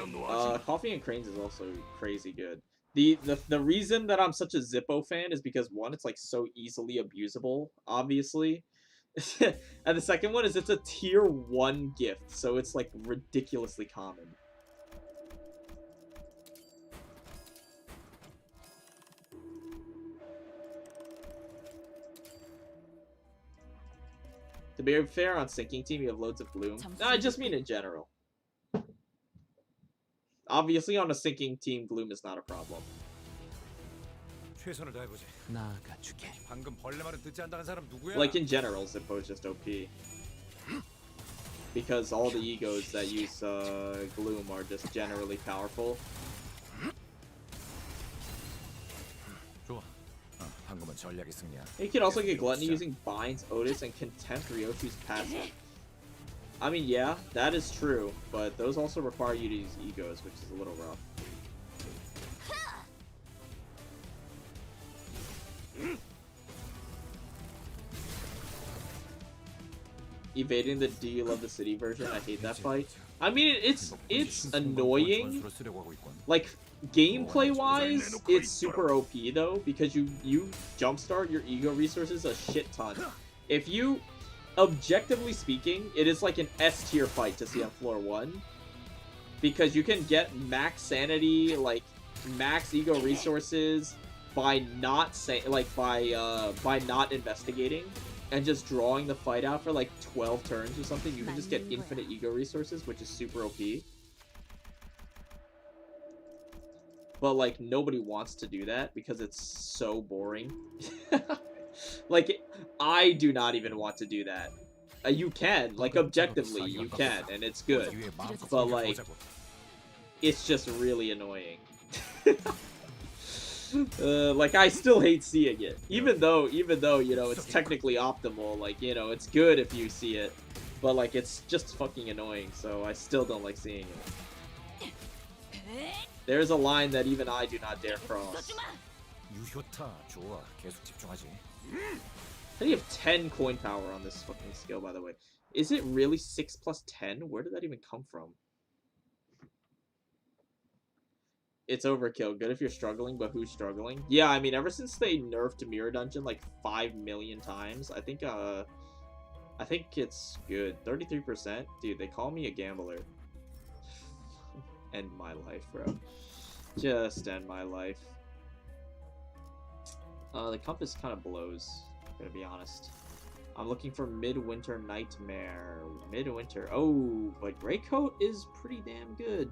Coffee and Cranes is also crazy good. The reason that I'm such a Zippo fan is because, one, it's, like, so easily abusable, obviously. And the second one is it's a tier 1 gift, so it's, like, ridiculously common. To be fair, on Sinking Team, you have loads of Gloom. No, I just mean in general. Obviously, on a Sinking Team, Gloom is not a problem. 나아가주게. Like, in general, Zippo is just OP. Because all the egos that use Gloom are just generally powerful. You could also get Gluttony using Binds, Otis, and Contempt Ryoshi's passive. I mean, yeah, that is true, but those also require you to use egos, which is a little rough. Evading the Do You Love the City version, I hate that fight. I mean, it's annoying. Like, gameplay-wise, it's super OP, though, because you jumpstart your ego resources a shit ton. If you, objectively speaking, it is like an S-tier fight to see on floor 1. Because you can get max sanity, like, max ego resources by not by not investigating. And just drawing the fight out for like 12 turns or something, you can just get infinite ego resources, which is super OP. But like, nobody wants to do that because it's so boring. Like, I do not even want to do that. You can, like, objectively, you can, and it's good. But like, it's just really annoying. Like, I still hate seeing it. Even though, you know, it's technically optimal, like, you know, it's good if you see it. But, like, it's just fucking annoying, so I still don't like seeing it. There's a line that even I do not dare cross. How do you have 10 coin power on this fucking skill, by the way? Is it really 6 plus 10? Where did that even come from? It's overkill. Good if you're struggling, but who's struggling? Yeah, I mean, ever since they nerfed Mirror Dungeon like 5 million times, I think it's good. 33%? Dude, they call me a gambler. End my life, bro. Just end my life. The compass kind of blows, gonna be honest. I'm looking for Midwinter Nightmare. Midwinter. Oh, but Greycoat is pretty damn good.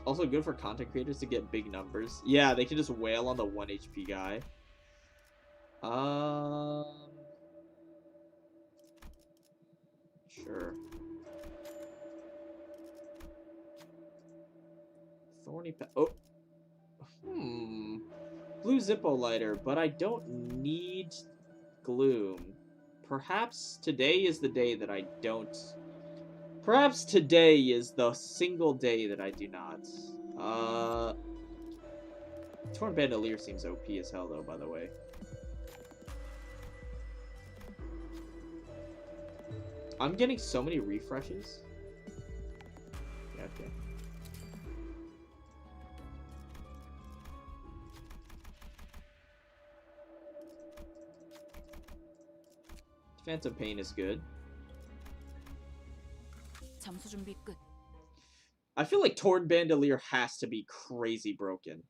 Also good for content creators to get big numbers. Yeah, they can just wail on the 1 HP guy. Sure. Thorny oh. Blue Zippo lighter, but I don't need Gloom. Perhaps today is the day that I don't... Perhaps today is the single day that I do not. Torn Bandolier seems OP as hell, though, by the way. I'm getting so many refreshes. Yeah, okay. Phantom Pain is good. I feel like Torn Bandolier has to be crazy broken.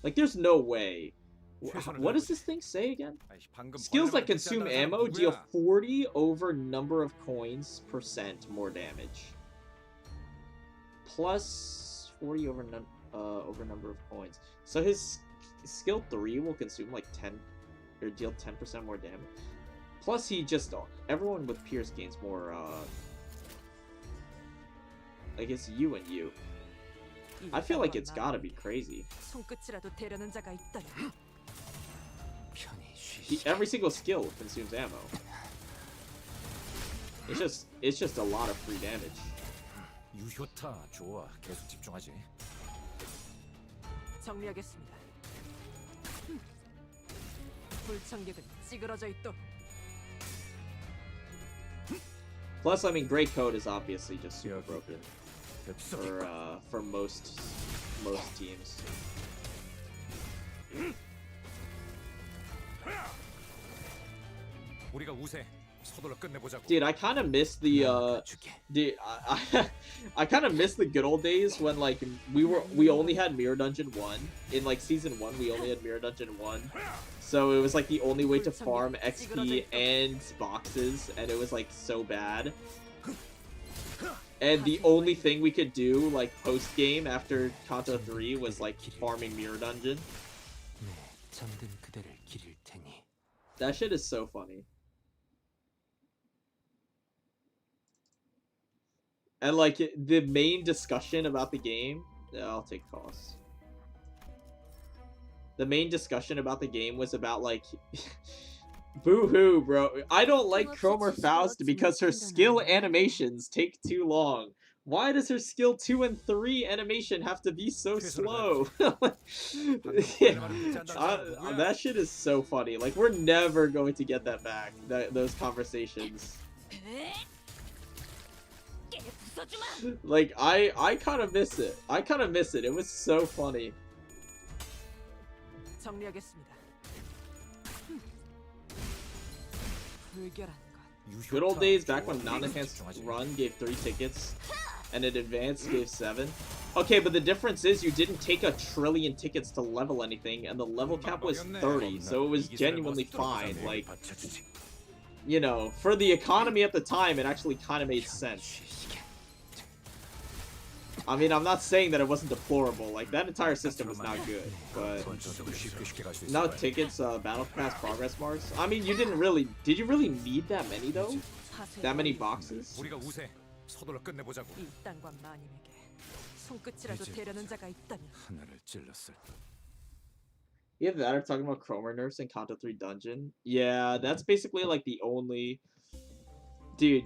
Like, there's no way. What does this thing say again? Skills that consume ammo deal 40 over number of coins % more damage. Plus 40 over number of coins. So his skill 3 will consume like 10 or deal 10% more damage. Plus he just everyone with Pierce gains more like it's you and you. I feel like it's gotta be crazy. every single skill consumes ammo. It's just a lot of free damage. 유효타 좋아. 계속 집중하지. 정리하겠습니다. 불청객은 찌그러져 있도록. Plus, I mean, Great Code is obviously just super Yeah. broken 급속히 for most teams. 우리가 우세. 서둘러 끝내보자고. Dude, I kind of miss the dude, I kind of miss the good old days when like we only had Mirror Dungeon 1 in like season 1. We only had Mirror Dungeon 1, so it was like the only way to farm XP and boxes, and it was like so bad. And the only thing we could do like post game after Kanto 3 was like farming Mirror Dungeon. 네, 잠든 그대를 기릴 테니. That shit is so funny. And like the main discussion about the game, I'll take costs. The main discussion about the game was about like, boo-hoo, bro. I don't like Cromer Faust because her skill animations take too long. Why does her skill 2 and 3 animation have to be so slow? That shit is so funny. Like, we're never going to get that back, those conversations. Like, I kind of miss it. I kind of miss it. It was so funny. 정리하겠습니다. 불결한 것. Good old days back when non-enhanced run gave 3 tickets and an advanced gave 7. Okay, but the difference is you didn't take a trillion tickets to level anything, and the level cap was 30, so it was genuinely fine. Like, you know, for the economy at the time, it actually kind of made sense. I mean, I'm not saying that it wasn't deplorable. Like, that entire system was not good, but no tickets, battle pass progress marks. I mean, you didn't really. Did you really need that many though? That many boxes? 우리가 우세. 서둘러 끝내보자고. 이 땅과 마님에게 손끝이라도 대려는 자가 있다면. 하늘을 찔렀을. Either that or talking about Cromer nerfs in Kanto 3 Dungeon. Yeah, that's basically like the only. Dude.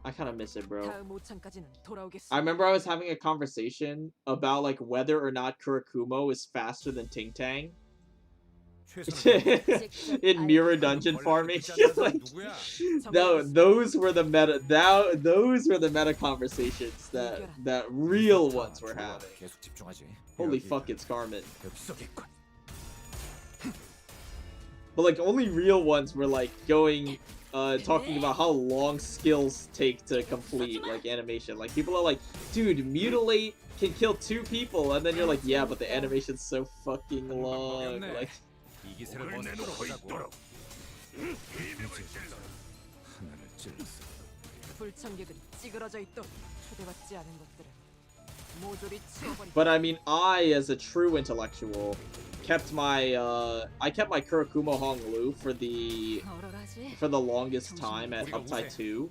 I kind of miss it, bro. 다음 5창까지는 돌아오겠습니다. I remember I was having a conversation about like whether or not Kurakumo is faster than Ting Tang in Mirror Dungeon farming. Like, no, those were the meta. Those were the meta conversations that real ones were having. 계속 집중하지. Holy fuck, it's Carmen. But like only real ones were like going. Talking about how long skills take to complete, like, animation. Like, people are like, dude, Mutilate can kill 2 people, and then you're like, yeah, but the animation's so fucking long. Like, 불청객은 찌그러져 있도록 초대받지 않은 것들은 모조리 치워버리고. but I mean, I, as a true intellectual, kept my Kurakumo Honglu for the longest time at Uptide 2.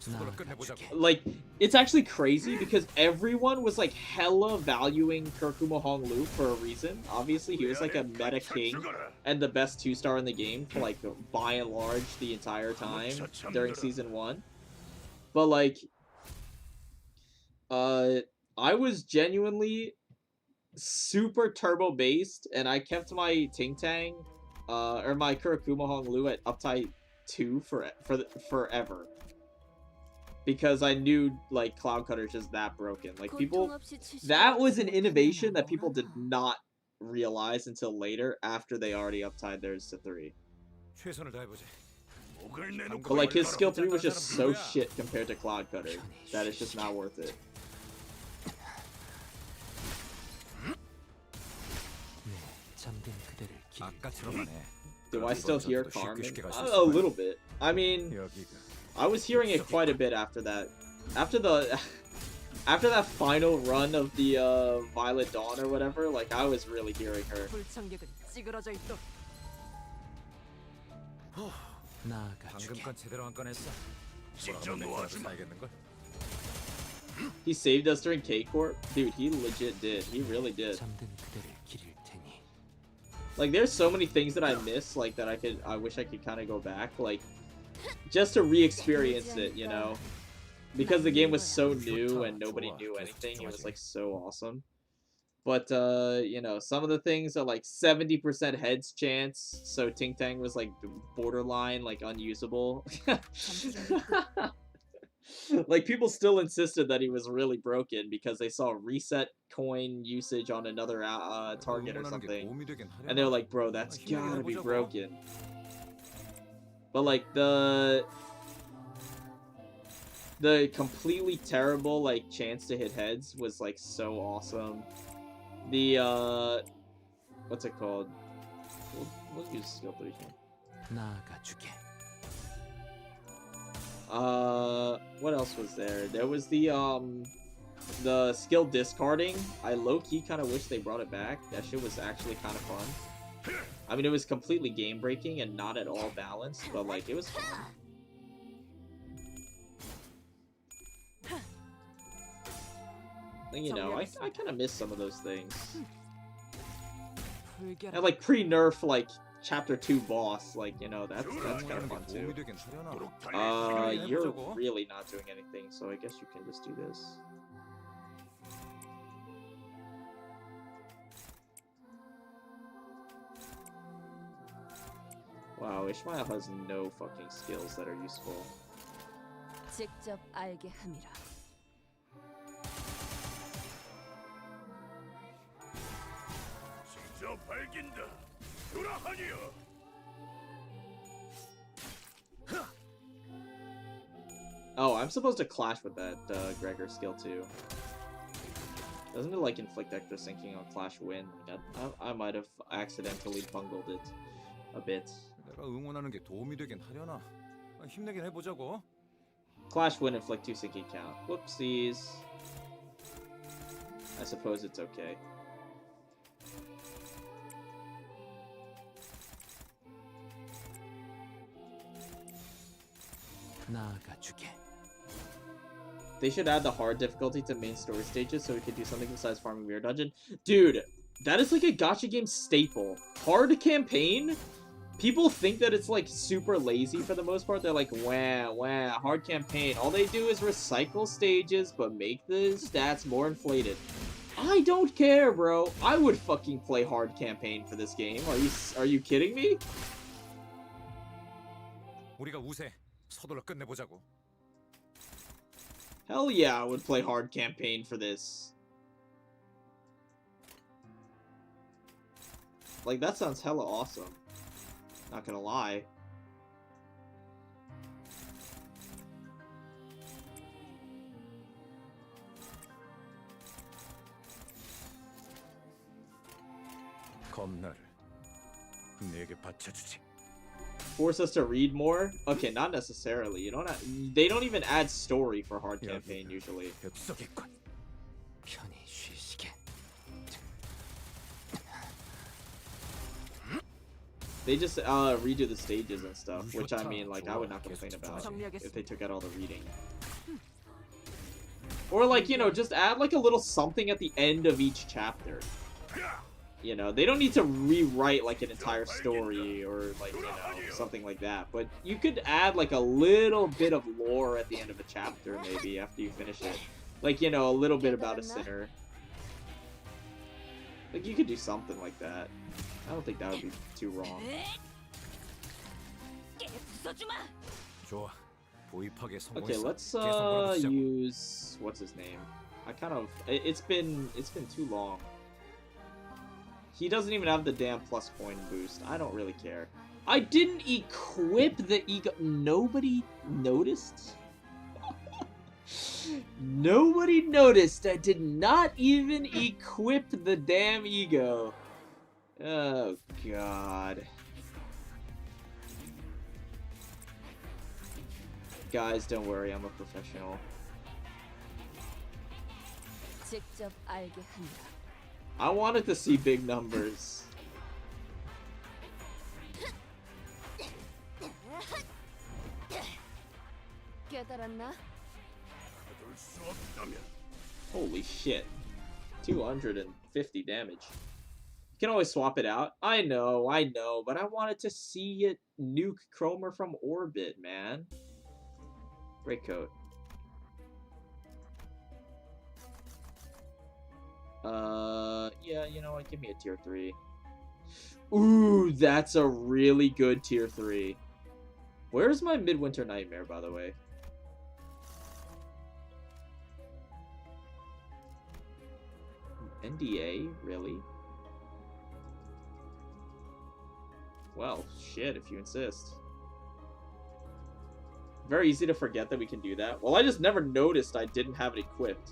Like, it's actually crazy because everyone was like hella valuing Kurakumo Honglu for a reason. Obviously, he was like a meta king and the best 2-star in the game for like by and large the entire time during season 1. But like, I was genuinely super turbo based, and I kept my Ting Tang, or my Kurakumo Honglu at Uptight 2 forever. Because I knew, like, Cloud Cutter's just that broken. Like, people, that was an innovation that people did not realize until later, after they already uptied theirs to 3. But like, his skill 3 was just so shit compared to Cloud Cutter that it's just not worth it. Do I still hear Carmen? A little bit. I mean, I was hearing it quite a bit after that. After that final run of the Violet Dawn or whatever, like, I was really hearing her. He saved us during K-Corp? Dude, he legit did. He really did. Like, there's so many things that I miss, like, that I wish I could kind of go back, like, just to re-experience it, you know? Because the game was so new and nobody knew anything, it was, like, so awesome. But, you know, some of the things are, like, 70% heads chance, so Ting Tang was, like, borderline, like, unusable. Like, people still insisted that he was really broken because they saw reset coin usage on another target or something. And they're like, bro, that's gotta be broken. But, like, the completely terrible, like, chance to hit heads was, like, so awesome. The, what's it called? We'll use skill 3 here. 나아가주게. What else was there? There was the skill discarding. I low-key kind of wish they brought it back. That shit was actually kind of fun. I mean, it was completely game-breaking and not at all balanced, but, like, it was fun. And, you know, I kind of miss some of those things. And, like, pre-nerf, like, Chapter 2 boss, like, you know, that's kind of fun, too. You're really not doing anything, so I guess you can just do this. Wow, Ishmael has no fucking skills that are useful. 직접 알게 함이라. 직접 밝긴다. 돌아하니여. Oh, I'm supposed to clash with that Gregor skill too. Doesn't it like inflict extra sinking on clash win? Like, I might have accidentally bungled it a bit. 내가 응원하는 게 도움이 되긴 하려나. 힘내긴 해보자고. Clash win inflict 2 sinking count. Whoopsies. I suppose it's okay. 나아가주게. They should add the hard difficulty to main story stages so we could do something besides farming Mirror Dungeon. Dude, that is like a gacha game staple. Hard campaign? People think that it's like super lazy for the most part. They're like, wah, hard campaign. All they do is recycle stages but make the stats more inflated. I don't care, bro. I would fucking play hard campaign for this game. Are you kidding me? 우리가 우세. 서둘러 끝내보자고. Hell yeah, I would play hard campaign for this. Like, that sounds hella awesome. Not gonna lie. 검나를 내게 바쳐주지. Force us to read more? Okay, not necessarily. You don't. They don't even add story for hard campaign usually. 편히 쉬시게. They just redo the stages and stuff, which I mean, like, I would not complain about if they took out all the reading. Or like, you know, just add like a little something at the end of each chapter. You know, they don't need to rewrite like an entire story or like, you know, something like that. But you could add like a little bit of lore at the end of a chapter maybe after you finish it. Like, you know, a little bit about a sinner. Like, you could do something like that. I don't think that would be too wrong. 좋아. 도입하게 성공했어. Okay, let's use what's his name? I kind of it's been too long. He doesn't even have the damn plus coin boost. I don't really care. I didn't equip the ego. Nobody noticed? Nobody noticed. I did not even equip the damn ego. Oh, God. Guys, don't worry. I'm a professional. 직접 알게 한다. I wanted to see big numbers. 깨달았나? Holy shit. 250 damage. You can always swap it out. I know, but I wanted to see it nuke Cromer from orbit, man. Great coat. Yeah, you know what? Give me a tier 3. Ooh, that's a really good tier 3. Where's my Midwinter Nightmare, by the way? NDA? Really? Well, shit, if you insist. Very easy to forget that we can do that. Well, I just never noticed I didn't have it equipped.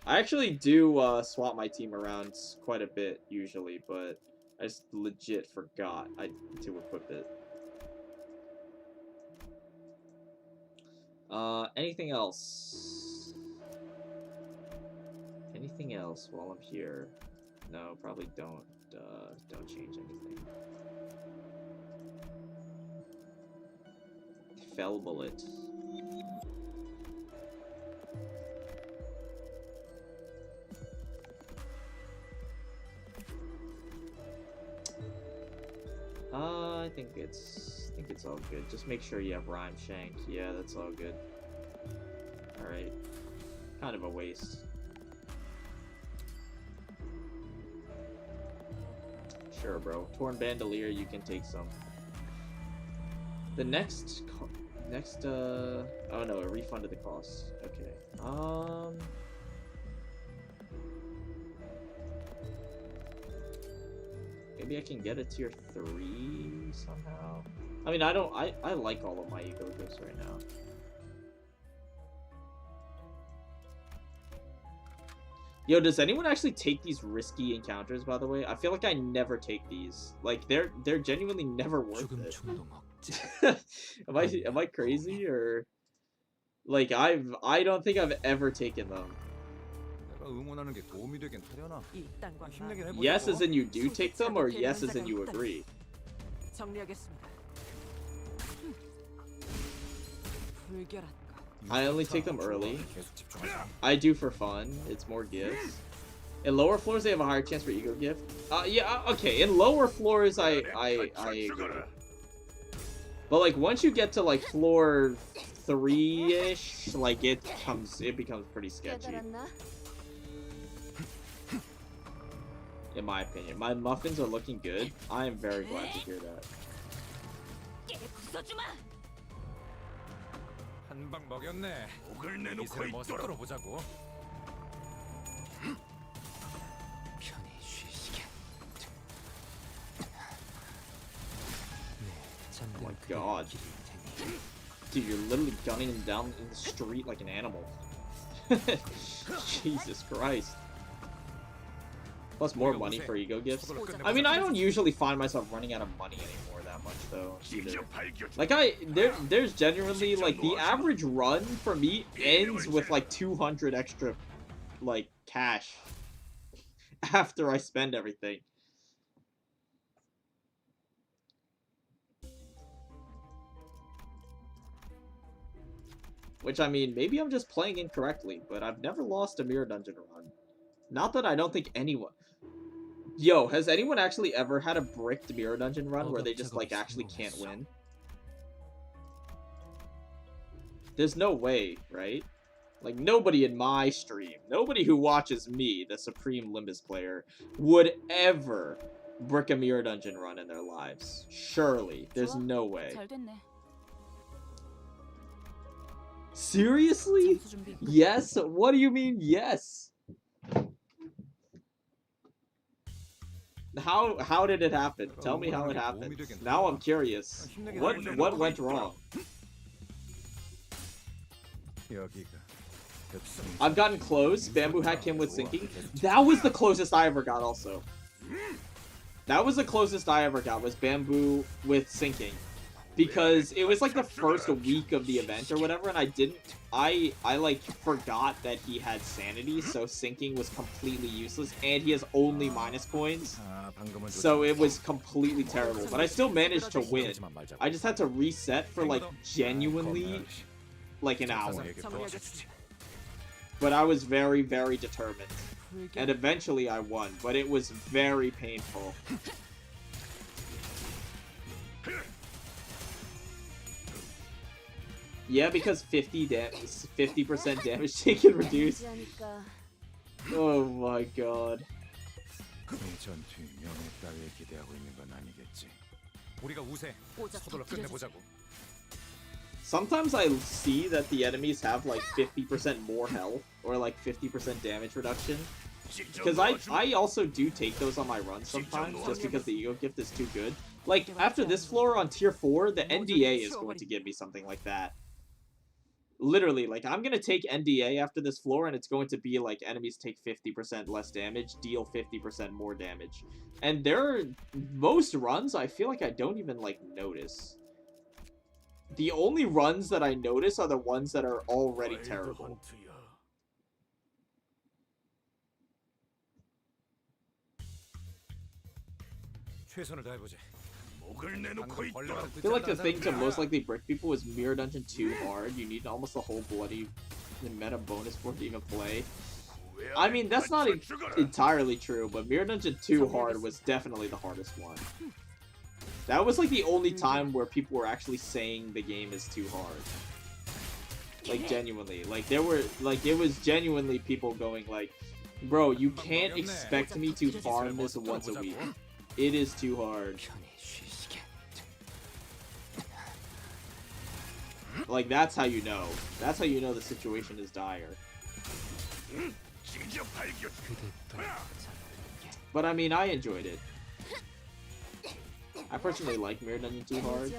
I actually do swap my team around quite a bit, usually, but I just legit forgot to equip it. Anything else? Anything else while I'm here? No, probably don't change anything. Fell bullet. I think it's all good. Just make sure you have Rhyme Shank. Yeah, that's all good. Alright. Kind of a waste. Sure, bro. Torn Bandolier, you can take some. The next, oh no, it refunded the cost. Okay. Maybe I can get a tier 3 somehow. I mean, I like all of my ego gifts right now. Yo, does anyone actually take these risky encounters, by the way? I feel like I never take these. Like, they're genuinely never worth it. Am I crazy, or... Like, I don't think I've ever taken them. Yes as in you do take them, or yes as in you agree? I only take them early. I do for fun. It's more gifts. In lower floors, they have a higher chance for ego gift. Yeah, okay. In lower floors, I agree. But like once you get to like floor 3-ish, like it becomes pretty sketchy. In my opinion, my muffins are looking good. I am very glad to hear that. Oh my god. Dude, you're literally gunning him down in the street like an animal. Jesus Christ. Plus more money for ego gifts. I mean, I don't usually find myself running out of money anymore that much, though, either. Like, there's genuinely, like, the average run for me ends with, like, 200 extra, like, cash after I spend everything. Which, I mean, maybe I'm just playing incorrectly, but I've never lost a Mirror Dungeon run. Not that I don't think anyone... Yo, has anyone actually ever had a bricked Mirror Dungeon run where they just, like, actually can't win? There's no way, right? Like, nobody in my stream, nobody who watches me, the Supreme Limbus player, would ever brick a Mirror Dungeon run in their lives. Surely. There's no way. Seriously? Yes? What do you mean, yes? How did it happen? Tell me how it happened. Now I'm curious. What went wrong? I've gotten close. Bamboo Hat came with sinking. That was the closest I ever got also. That was the closest I ever got, was Bamboo with sinking. Because it was like the first week of the event or whatever, and I like forgot that he had sanity, so sinking was completely useless, and he has only minus coins, so it was completely terrible. But I still managed to win. I just had to reset for like genuinely like an hour. But I was very, very determined. And eventually I won, but it was very painful. Yeah, because 50% damage taken reduced. Oh my god. 전투 명예 따위에 기대하고 있는 건 아니겠지. 우리가 우세. 서둘러 끝내보자고. Sometimes I see that the enemies have like 50% more health or like 50% damage reduction. Because I also do take those on my runs sometimes just because the ego gift is too good. Like after this floor on tier 4, the NDA is going to give me something like that. Literally, like, I'm gonna take NDA after this floor, and it's going to be, like, enemies take 50% less damage, deal 50% more damage. And most runs, I feel like I don't even, like, notice. The only runs that I notice are the ones that are already terrible. 최선을 다해보자. I feel like the thing to most likely brick people is Mirror Dungeon 2 hard. You need almost the whole bloody meta bonus for it to even play. I mean, that's not entirely true, but Mirror Dungeon 2 hard was definitely the hardest one. That was like the only time where people were actually saying the game is too hard. Like, genuinely. Like, there were, like, it was genuinely people going like, bro, you can't expect me to farm this once a week. It is too hard. Like, that's how you know. That's how you know the situation is dire. But I mean, I enjoyed it. I personally like Mirror Dungeon 2 hard.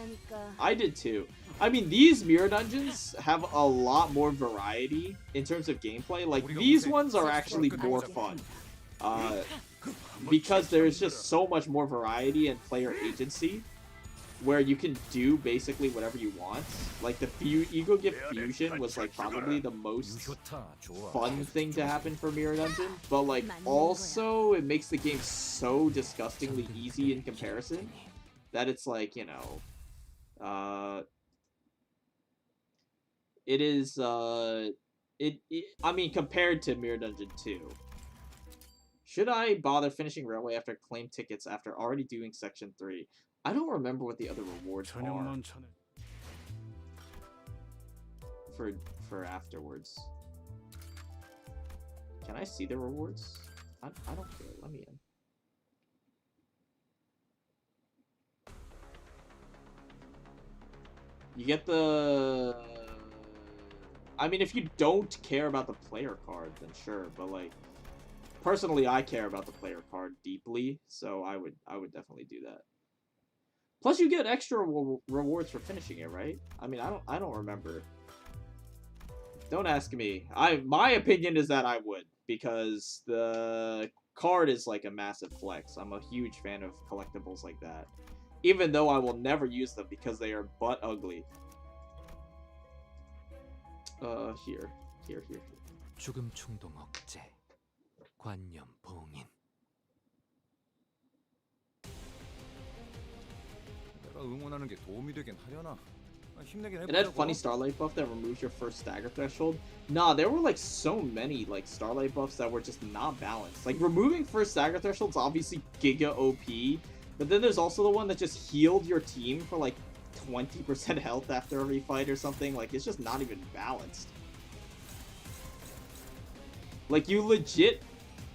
I did too. I mean, these Mirror Dungeons have a lot more variety in terms of gameplay. Like, these ones are actually more fun. Because there's just so much more variety and player agency, where you can do basically whatever you want. Like, the Ego Gift Fusion was, like, probably the most fun thing to happen for Mirror Dungeon. But, like, also, it makes the game so disgustingly easy in comparison that it's, like, you know... it is, I mean, compared to Mirror Dungeon 2. Should I bother finishing Railway after claim tickets after already doing Section 3? I don't remember what the other rewards are for afterwards. Can I see the rewards? I don't care. Let me in. You get the... I mean, if you don't care about the player card, then sure, but like... Personally, I care about the player card deeply, so I would definitely do that. Plus, you get extra rewards for finishing it, right? I mean, I don't remember. Don't ask me. My opinion is that I would, because the card is like a massive flex. I'm a huge fan of collectibles like that, even though I will never use them because they are butt ugly. Here. 죽음 충동 억제, 관념 봉인. 응원하는 게 도움이 되긴 하려나? 힘내긴 It had funny Starlight buff that removes your first stagger threshold. Nah, there were like so many like Starlight buffs that were just not balanced. Like removing first stagger threshold's obviously giga OP, but then there's also the one that just healed your team for like 20% health after every fight or something. Like it's just not even balanced. Like you legit,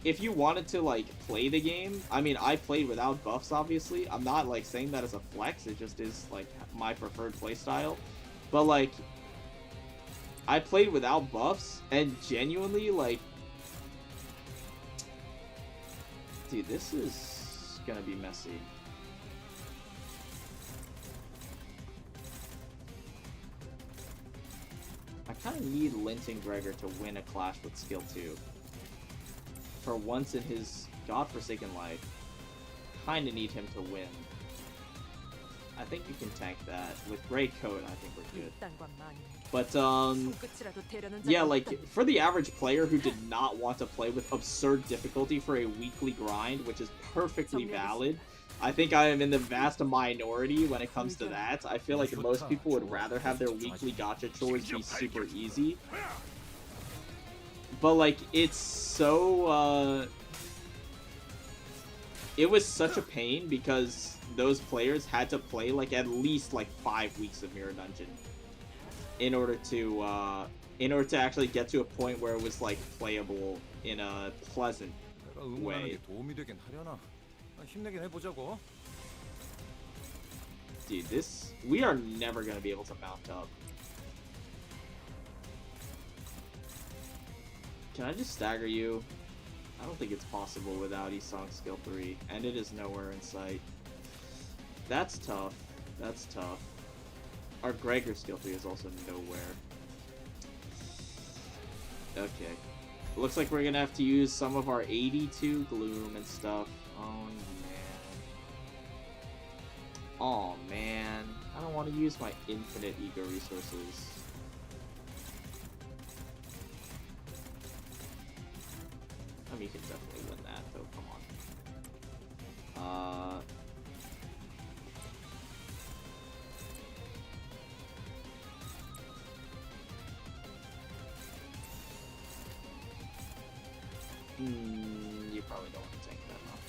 if you wanted to, like, play the game, I mean, I played without buffs, obviously. I'm not, like, saying that as a flex. It just is, like, my preferred playstyle. But, like, I played without buffs, and genuinely, like... Dude, this is gonna be messy. I kind of need Linton Gregor to win a clash with skill 2. For once in his godforsaken life, kind of need him to win. I think you can tank that. With Great Coat, I think we're good. But, yeah, like, for the average player who did not want to play with absurd difficulty for a weekly grind, which is perfectly valid, I think I am in the vast minority when it comes to that. I feel like most people would rather have their weekly gacha chores be super easy. But like, it's so it was such a pain because those players had to play like at least like 5 weeks of Mirror Dungeon in order to actually get to a point where it was like playable in a pleasant 내가 응원하는 way. 게 도움이 되긴 하려나? 힘내긴 해보자고. Dude, we are never gonna be able to mount up. Can I just stagger you? I don't think it's possible without Isong skill 3, and it is nowhere in sight. That's tough. That's tough. Our Gregor skill 3 is also nowhere. Okay. Looks like we're gonna have to use some of our 82 Gloom and stuff. Oh man. Oh man. I don't want to use my infinite ego resources. I mean, you can definitely win that, though. Come on. You probably don't want to tank that much.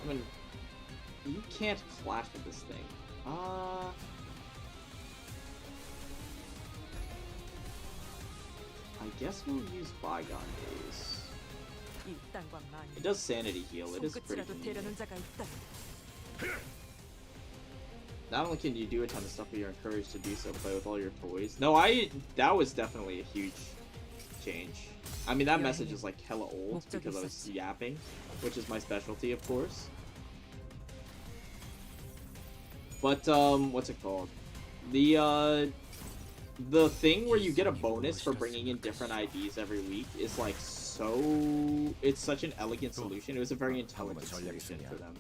I mean, you can't clash with this thing. I guess we'll use Bygone Days. 일당과 만. It does sanity heal. It is pretty 손끝이라도 convenient. 대려는 자가 있다. Not only can you do a ton of stuff, but you're encouraged to do so. Play with all your toys. No, that was definitely a huge change. I mean, that message is like hella old because I was yapping, which is my specialty, of course. But what's it called? The thing where you get a bonus for bringing in different IDs every week is like it's such an elegant solution. It was a very intelligent solution for them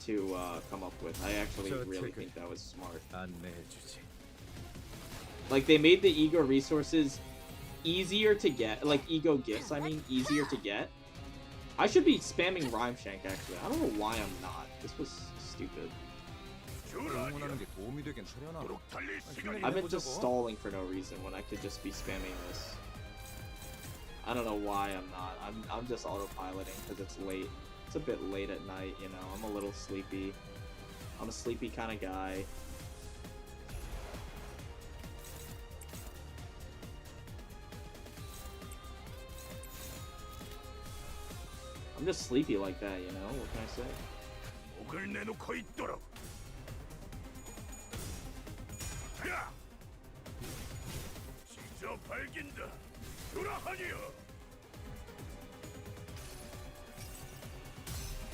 to come up with. I actually really think that was smart. Like, they made the ego resources easier to get, like ego gifts, I mean, easier to get. I should be spamming Rhyme Shank actually. I don't know why I'm not. This was stupid. 응원하는 게 도움이 되긴 하려나? I've been just stalling for no reason when I could just be spamming this. I don't know why I'm not. I'm just autopiloting because it's late. It's a bit late at night, you know. I'm a little sleepy. I'm a sleepy kind of guy. I'm just sleepy like that, you know. What can I say?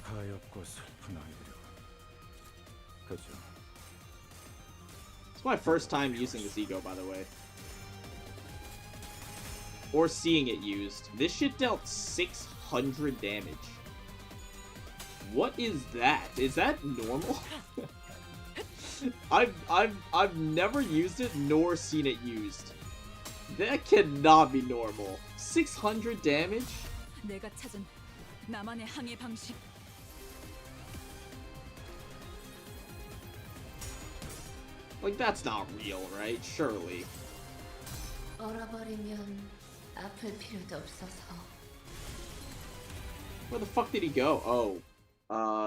가엾고 슬픈 아이들이군. 그죠? It's my first time using this ego, by the way. Or seeing it used. This shit dealt 600 damage. What is that? Is that normal? I've never used it nor seen it used. That cannot be normal. 600 damage? 내가 찾은 나만의 항해 방식. Like, that's not real, right? Surely. 얼어버리면 아플 필요도 없어서. Where the fuck did he go? Oh.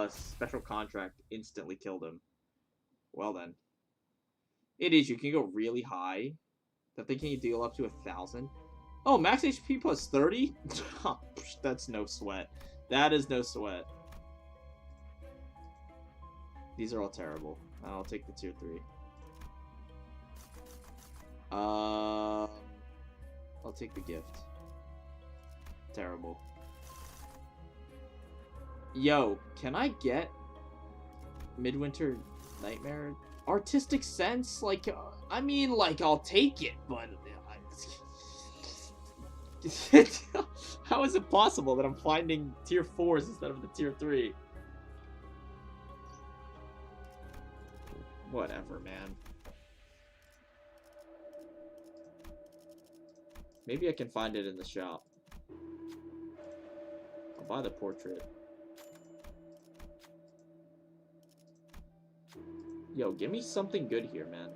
Special contract instantly killed him. Well then. It is, you can go really high. That thing can deal up to 1,000. Oh, max HP plus 30? That's no sweat. That is no sweat. These are all terrible. I'll take the tier 3. I'll take the gift. Terrible. Yo, can I get Midwinter Nightmare? Artistic Sense? Like, I mean, like, I'll take it, but... How is it possible that I'm finding tier 4s instead of the tier 3? Whatever, man. Maybe I can find it in the shop. I'll buy the portrait. Yo, give me something good here, man.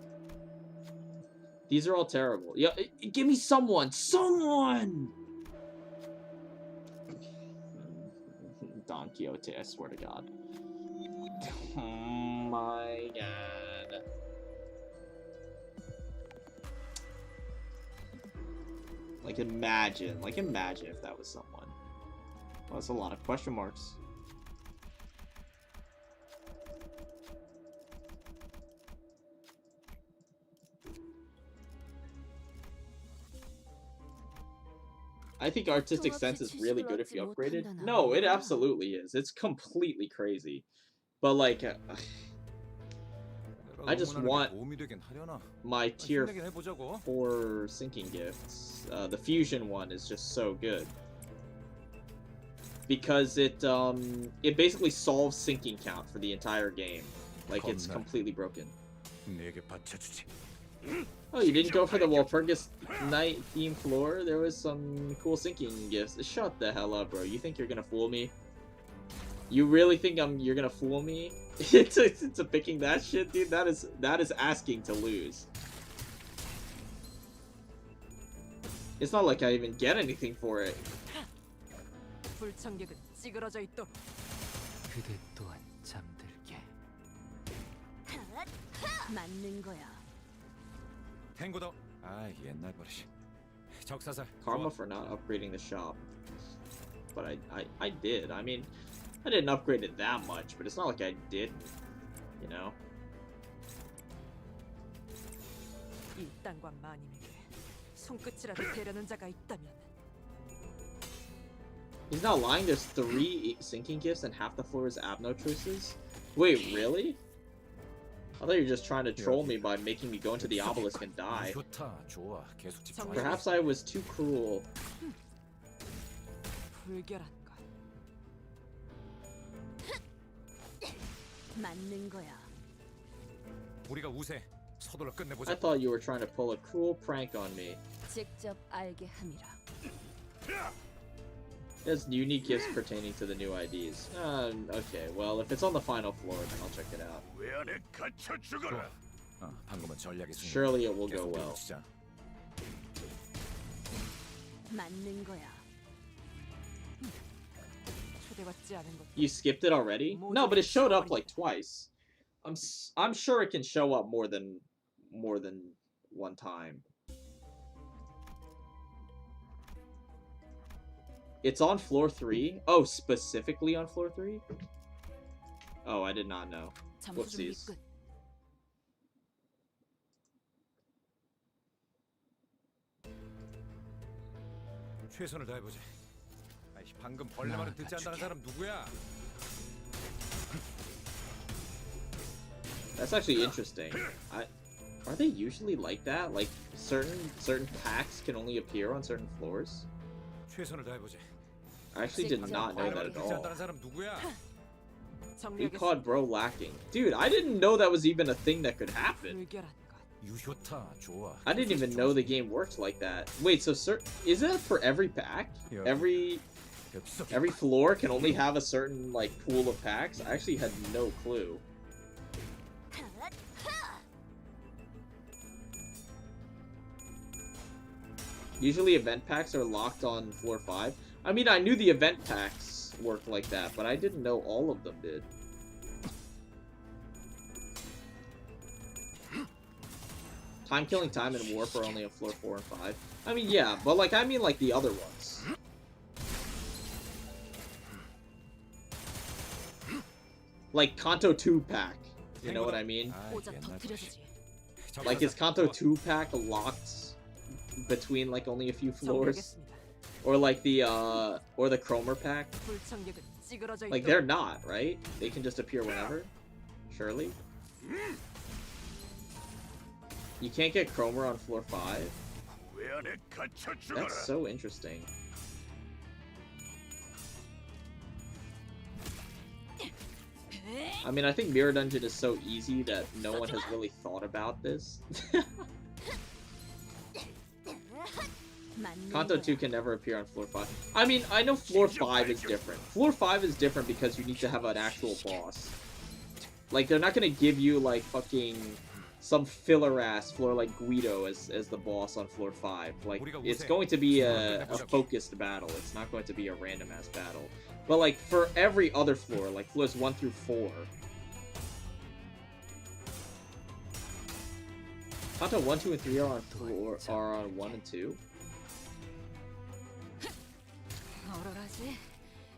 These are all terrible. Yo, give me someone! Someone! Don Quixote, I swear to God. Oh my God. Like imagine if that was someone. Well, that's a lot of question marks. I think artistic sense is really good if you upgrade it. No, it absolutely is. It's completely crazy. But like, I just want my tier 4 sinking gifts. The fusion one is just so good. Because it basically solves sinking count for the entire game. Like, it's completely broken. Oh, you didn't go for the Walpurgis night theme floor? There was some cool sinking gifts. Shut the hell up, bro. You think you're gonna fool me? You really think you're gonna fool me? into picking that shit, dude? That is asking to lose. It's not like I even get anything for it. 그대 또한 잠들게. 맞는 거야. 탱고더. 아, 옛날 버릇. 적사살. Karma for not upgrading the shop. But I did. I mean, I didn't upgrade it that much, but it's not like I didn't, you know? 이 땅과 마님에게 손끝이라도 대려는 자가 있다면. He's not lying, there's 3 sinking gifts and half the floor is Abno choices? Wait, really? I thought you were just trying to troll me by making me go into the obelisk and die. Perhaps I was too cruel. 불결한 것. 맞는 거야. 우리가 우세. 서둘러 끝내보자. I thought you were trying to pull a cruel prank on me. 직접 알게 함이라. There's unique gifts pertaining to the new IDs. Okay, well, if it's on the final floor, then I'll check it out. Surely it will go well. 맞는 거야. 초대받지 않은 것. You skipped it already? No, but it showed up like twice. I'm sure it can show up more than one time. It's on floor 3? Oh, specifically on floor 3? Oh, I did not know. Whoopsies. 최선을 다해보자. 아이, 방금 벌레 말은 듣지 않는다는 사람 누구야? That's actually interesting. Are they usually like that? Like certain packs can only appear on certain floors? 최선을 다해보자. I actually did not know that at all. 않는다는 사람 누구야? We caught bro lacking. Dude, I didn't know that was even a thing that could happen. 불결한 것. 유효타 좋아. I didn't even know the game worked like that. Wait, so is that for every pack? Every floor can only have a certain like pool of packs? I actually had no clue. Usually event packs are locked on floor 5. I mean, I knew the event packs worked like that, but I didn't know all of them did. Time Killing Time and Warp are only on floor 4 and 5. I mean, yeah, but like, I mean like the other ones. Like Kanto 2 pack. You know what I mean? Like, is Kanto 2 pack locked between like only a few floors? Or like the Chromer pack? Like, they're not, right? They can just appear whenever? Surely? You can't get Chromer on floor 5? That's so interesting. I mean, I think Mirror Dungeon is so easy that no one has really thought about this. Kanto 2 can never appear on floor 5. I mean, I know floor 5 is different. Floor 5 is different because you need to have an actual boss. Like, they're not gonna give you, like, fucking some filler-ass floor like Guido as the boss on floor 5. Like, it's going to be a focused battle. It's not going to be a random-ass battle. But, like, for every other floor, like floors 1 through 4... Kanto 1, 2, and 3 are on 1 and 2.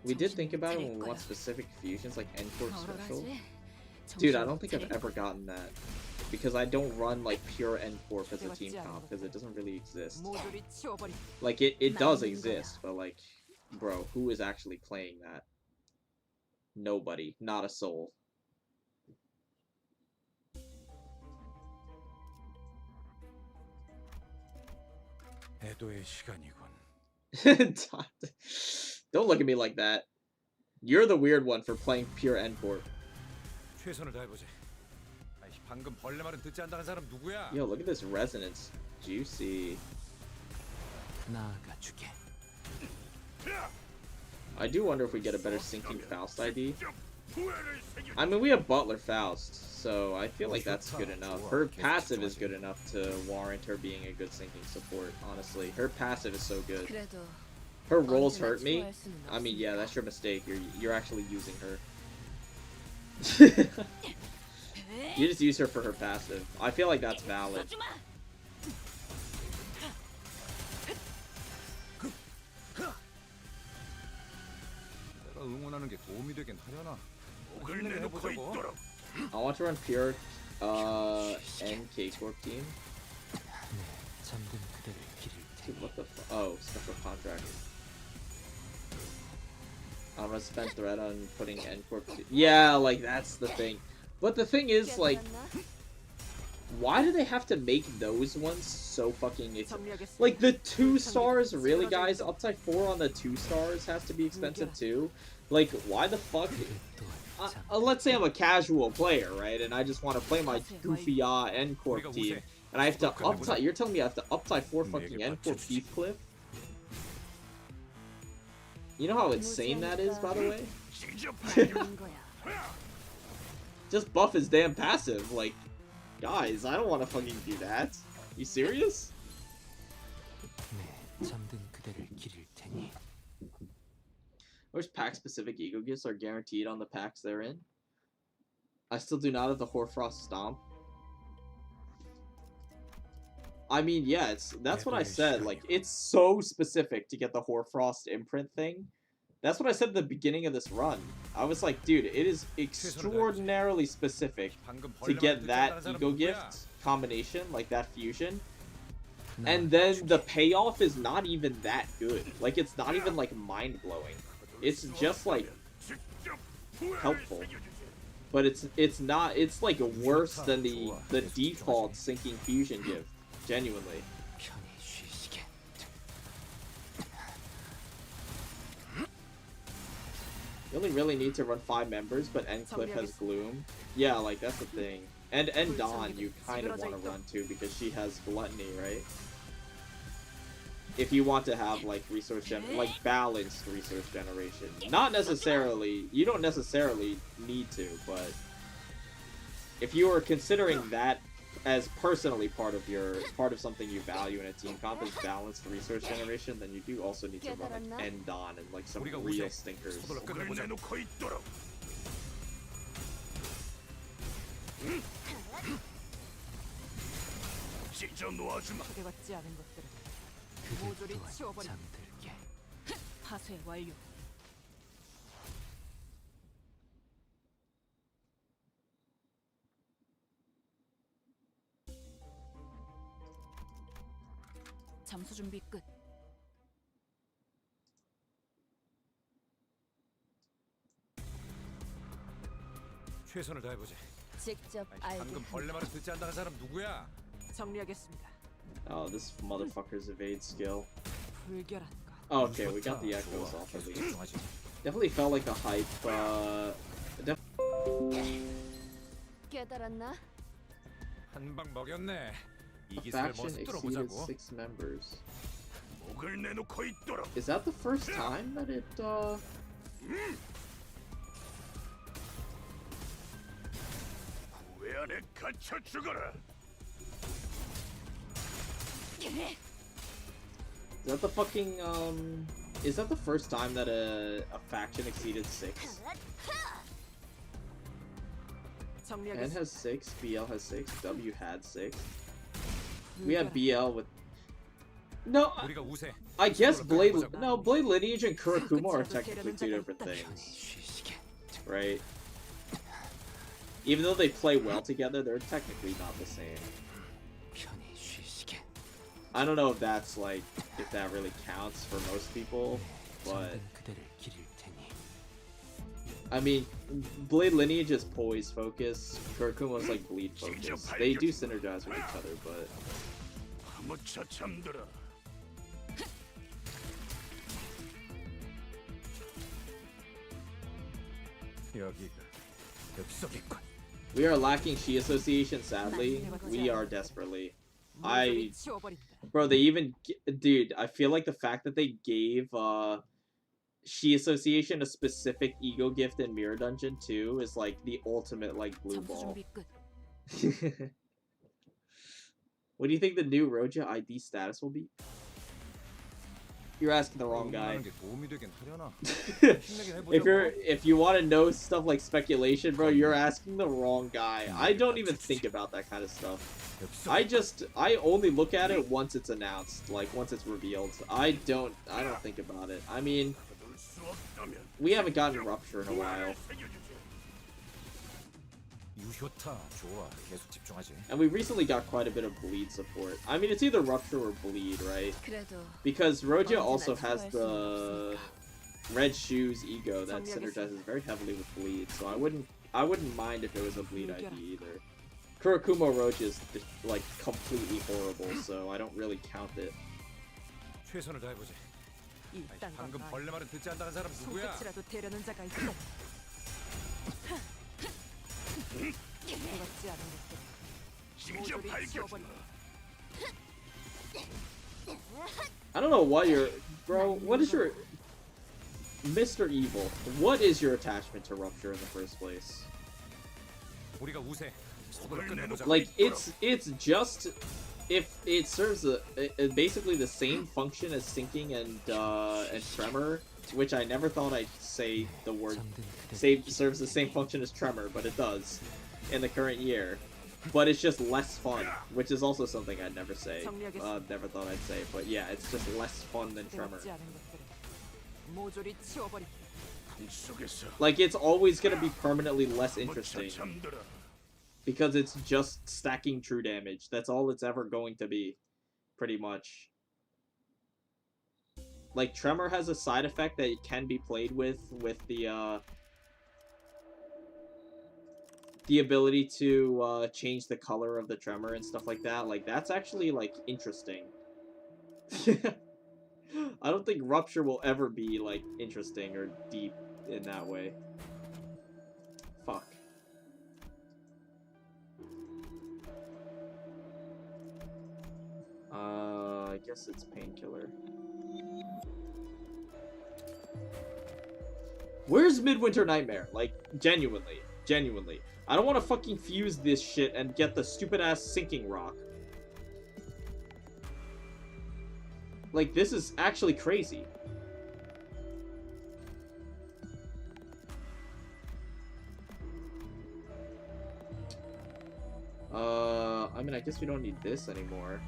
We did think about it when we want specific fusions, like Encore Special. Dude, I don't think I've ever gotten that. Because I don't run, like, pure Encore as a team comp, because it doesn't really exist. Like, it does exist, but, like, bro, who is actually playing that? Nobody. Not a soul. Don't look at me like that. You're the weird one for playing pure Encore. Yo, look at this resonance. Juicy. I do wonder if we get a better sinking Faust ID. I mean, we have Butler Faust, so I feel like that's good enough. Her passive is good enough to warrant her being a good sinking support, honestly. Her passive is so good. Her rolls hurt me. I mean, yeah, that's your mistake. You're actually using her. You just use her for her passive. I feel like that's valid. I want to run pure N K-Corp team. Dude, what the oh, special contract. I'm gonna spend thread on putting N-Corp. Yeah, like, that's the thing. But the thing is, like, why do they have to make those ones so fucking expensive? Like, the 2 stars, really, guys? Upside 4 on the 2 stars has to be expensive, too? Like, why the fuck? Let's say I'm a casual player, right? And I just want to play my goofy N-Corp team. And I have to upside. You're telling me I have to upside 4 fucking N-Corp Heathcliff? You know how insane that is, by the way? Just buff his damn passive. Like, guys, I don't want to fucking do that. You serious? I wish pack-specific ego gifts are guaranteed on the packs they're in. I still do not have the Hoarfrost Stomp. I mean, yeah, that's what I said. Like, it's so specific to get the Hoarfrost imprint thing. That's what I said at the beginning of this run. I was like, dude, it is extraordinarily specific to get that ego gift combination, like that fusion. And then the payoff is not even that good. Like, it's not even, like, mind-blowing. It's just, like, helpful. But it's not, it's, like, worse than the default sinking fusion gift. Genuinely. You only really need to run 5 members, but Encliffe has Gloom. Yeah, like, that's the thing. And Dawn you kind of want to run too, because she has Gluttony, right? If you want to have, like, like, balanced resource generation. Not necessarily, you don't necessarily need to, but if you are considering that as personally part of something you value in a team comp is balanced resource generation, then you do also need to run, like, Endon and, like, some real stinkers. 잠수 준비 끝. 최선을 다해보지. 직접 방금 벌레 말을 듣지 않다는 사람 누구야? 정리하겠습니다. Oh, this motherfucker's evade skill. 불결한 것. Oh, okay, we got the echoes off of these. Definitely felt like a hype, 깨달았나? 한 방 먹였네. 이 The 기술을 faction 먼저 exceeded 뚫어보자고. 6 members. Is that the first time that it, Is that the fucking, is that the first time that a faction exceeded 6? N has 6, BL has 6, W had 6. We had BL with... No, I guess Blade Lineage and Kurakuma are technically 2 different things. Right? Even though they play well together, they're technically not the same. I don't know if that's like, if that really counts for most people, but... I mean, Blade Lineage is poise focus, Kurakuma's like bleed focus. They do synergize with each other, but... We are lacking Shi Association, sadly. We are desperately. Bro, they even... Dude, I feel like the fact that they gave, Shi Association a specific ego gift in Mirror Dungeon 2 is like the ultimate, like, blue ball. What do you think the new Roja ID status will be? You're asking the wrong guy. if you want to know stuff like speculation, bro, you're asking the wrong guy. I don't even think about that kind of stuff. I only look at it once it's announced, like once it's revealed. I don't think about it. I mean, we haven't gotten Rupture in a while. And we recently got quite a bit of bleed support. I mean, it's either Rupture or bleed, right? Because Roja also has the Red Shoes ego that synergizes very heavily with bleed, so I wouldn't mind if it was a bleed ID either. Kurakuma Roja is like completely horrible, so I don't really count it. I don't know what you're... Bro, what is your... Mr. Evil, what is your attachment to Rupture in the first place? Like, it's just... If it serves basically the same function as Sinking and Tremor, which I never thought I'd say the word serves the same function as Tremor, but it does in the current year. But it's just less fun, which is also something I'd never say. Never thought I'd say, but yeah, it's just less fun than Tremor. Like, it's always gonna be permanently less interesting. Because it's just stacking true damage. That's all it's ever going to be. Pretty much. Like, Tremor has a side effect that it can be played with the ability to change the color of the Tremor and stuff like that. Like, that's actually, like, interesting. I don't think Rupture will ever be, like, interesting or deep in that way. Fuck. I guess it's Painkiller. Where's Midwinter Nightmare? Like, genuinely. Genuinely. I don't want to fucking fuse this shit and get the stupid-ass Sinking Rock. Like, this is actually crazy. I mean, I guess we don't need this anymore.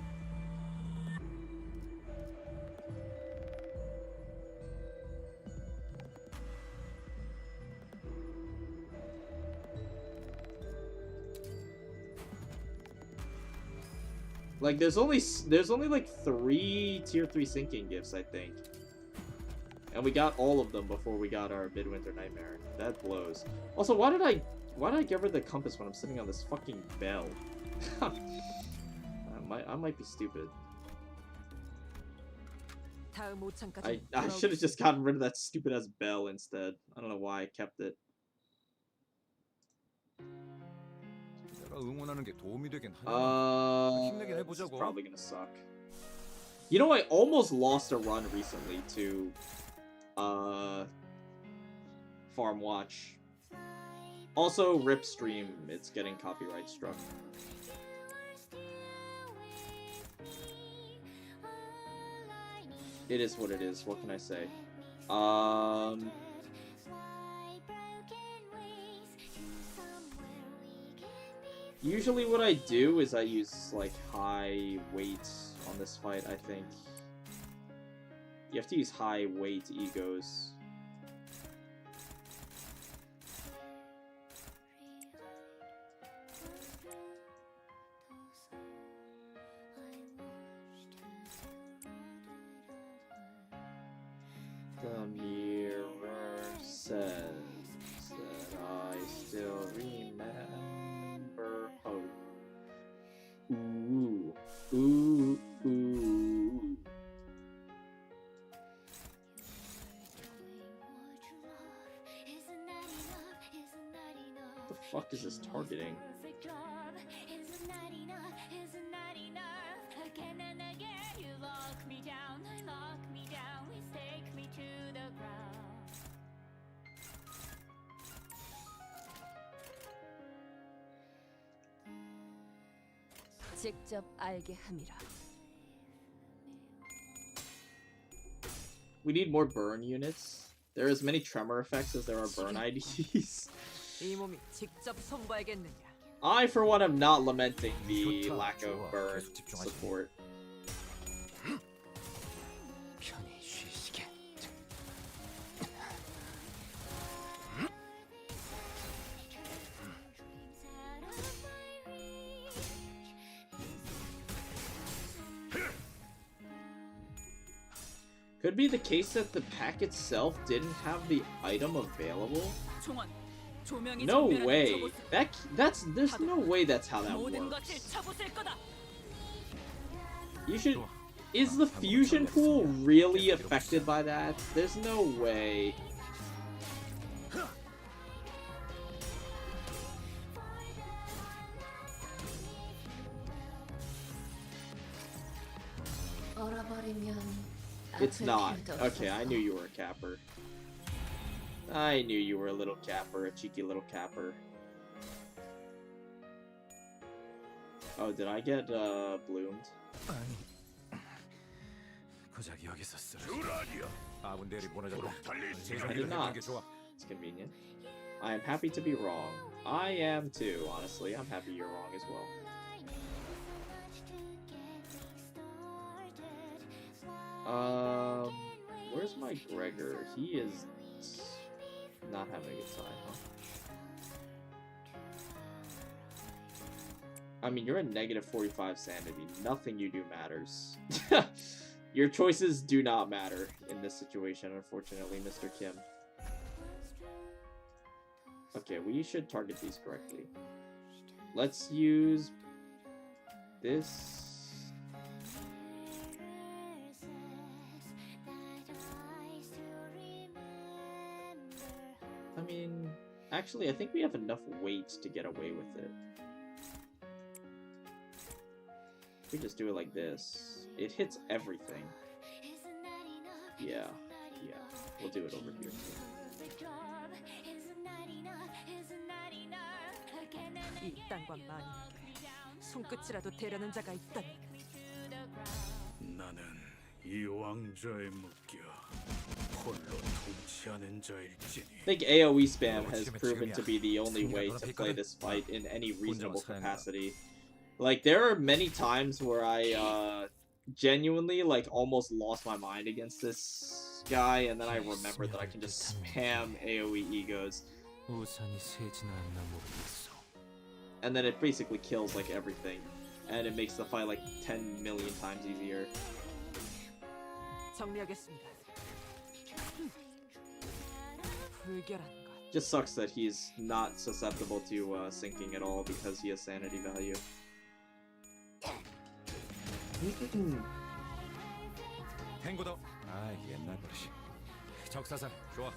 Like, there's only like 3 tier 3 Sinking gifts, I think. And we got all of them before we got our Midwinter Nightmare. That blows. Also, why did I give her the compass when I'm sitting on this fucking bell? I might be stupid. I should have just gotten rid of that stupid ass bell instead. I don't know why I kept it. This is probably gonna suck. You know, I almost lost a run recently to Farm Watch. Also, rip stream, it's getting copyright struck. It is what it is, what can I say? Usually what I do is I use, like, high weight on this fight, I think. You have to use high weight egos. The mirror says that I still remember hope. Ooh, ooh, ooh. The fuck is this targeting? 직접 알게 함이라. We need more burn units. There are as many tremor effects as there are burn IDs. 이 몸이 직접 손봐야겠느냐. I, for one, am not lamenting the lack of burn support. 편히 쉬시게. Could be the case that the pack itself didn't have the item available. 총원, 조명이 No 전멸하는 way. 저곳으로 There's no way that's how that 모든 works. 것을 쳐부술 거다. You should. Is the fusion pool really affected by that? There's no way. It's not. Okay, I knew you were a capper. I knew you were a little capper, a cheeky little capper. Oh, did I get bloomed? 고작 여기서 쓰러. 아군 대리 보내자고. I did not. It's convenient. I am happy to be wrong. I am too, honestly. I'm happy you're wrong as well. Where's my Gregor? He is not having a good time, huh? I mean, you're at negative 45 sanity. Nothing you do matters. Your choices do not matter in this situation, unfortunately, Mr. Kim. Okay, we should target these correctly. Let's use this. I mean, actually, I think we have enough weight to get away with it. We just do it like this. It hits everything. Yeah, we'll do it over here. 이 땅과 만인에게 손끝이라도 대려는 자가 있다면 나는 이 왕좌에 묶여 홀로 통치하는 자일지니. I think AoE spam has proven to be the only way to play this fight in any reasonable capacity. Like, there are many times where I genuinely, like, almost lost my mind against this guy, and then I remembered that I can just spam AoE egos. 우산이 새지나 않나 모르겠어. And then it basically kills, like, everything. And it makes the fight, like, 10 million times easier. 정리하겠습니다. 불결한 것. Just sucks that he's not susceptible to sinking at all because he has sanity value. 탱고더. 아, 옛날 버릇이. 적사살 좋아.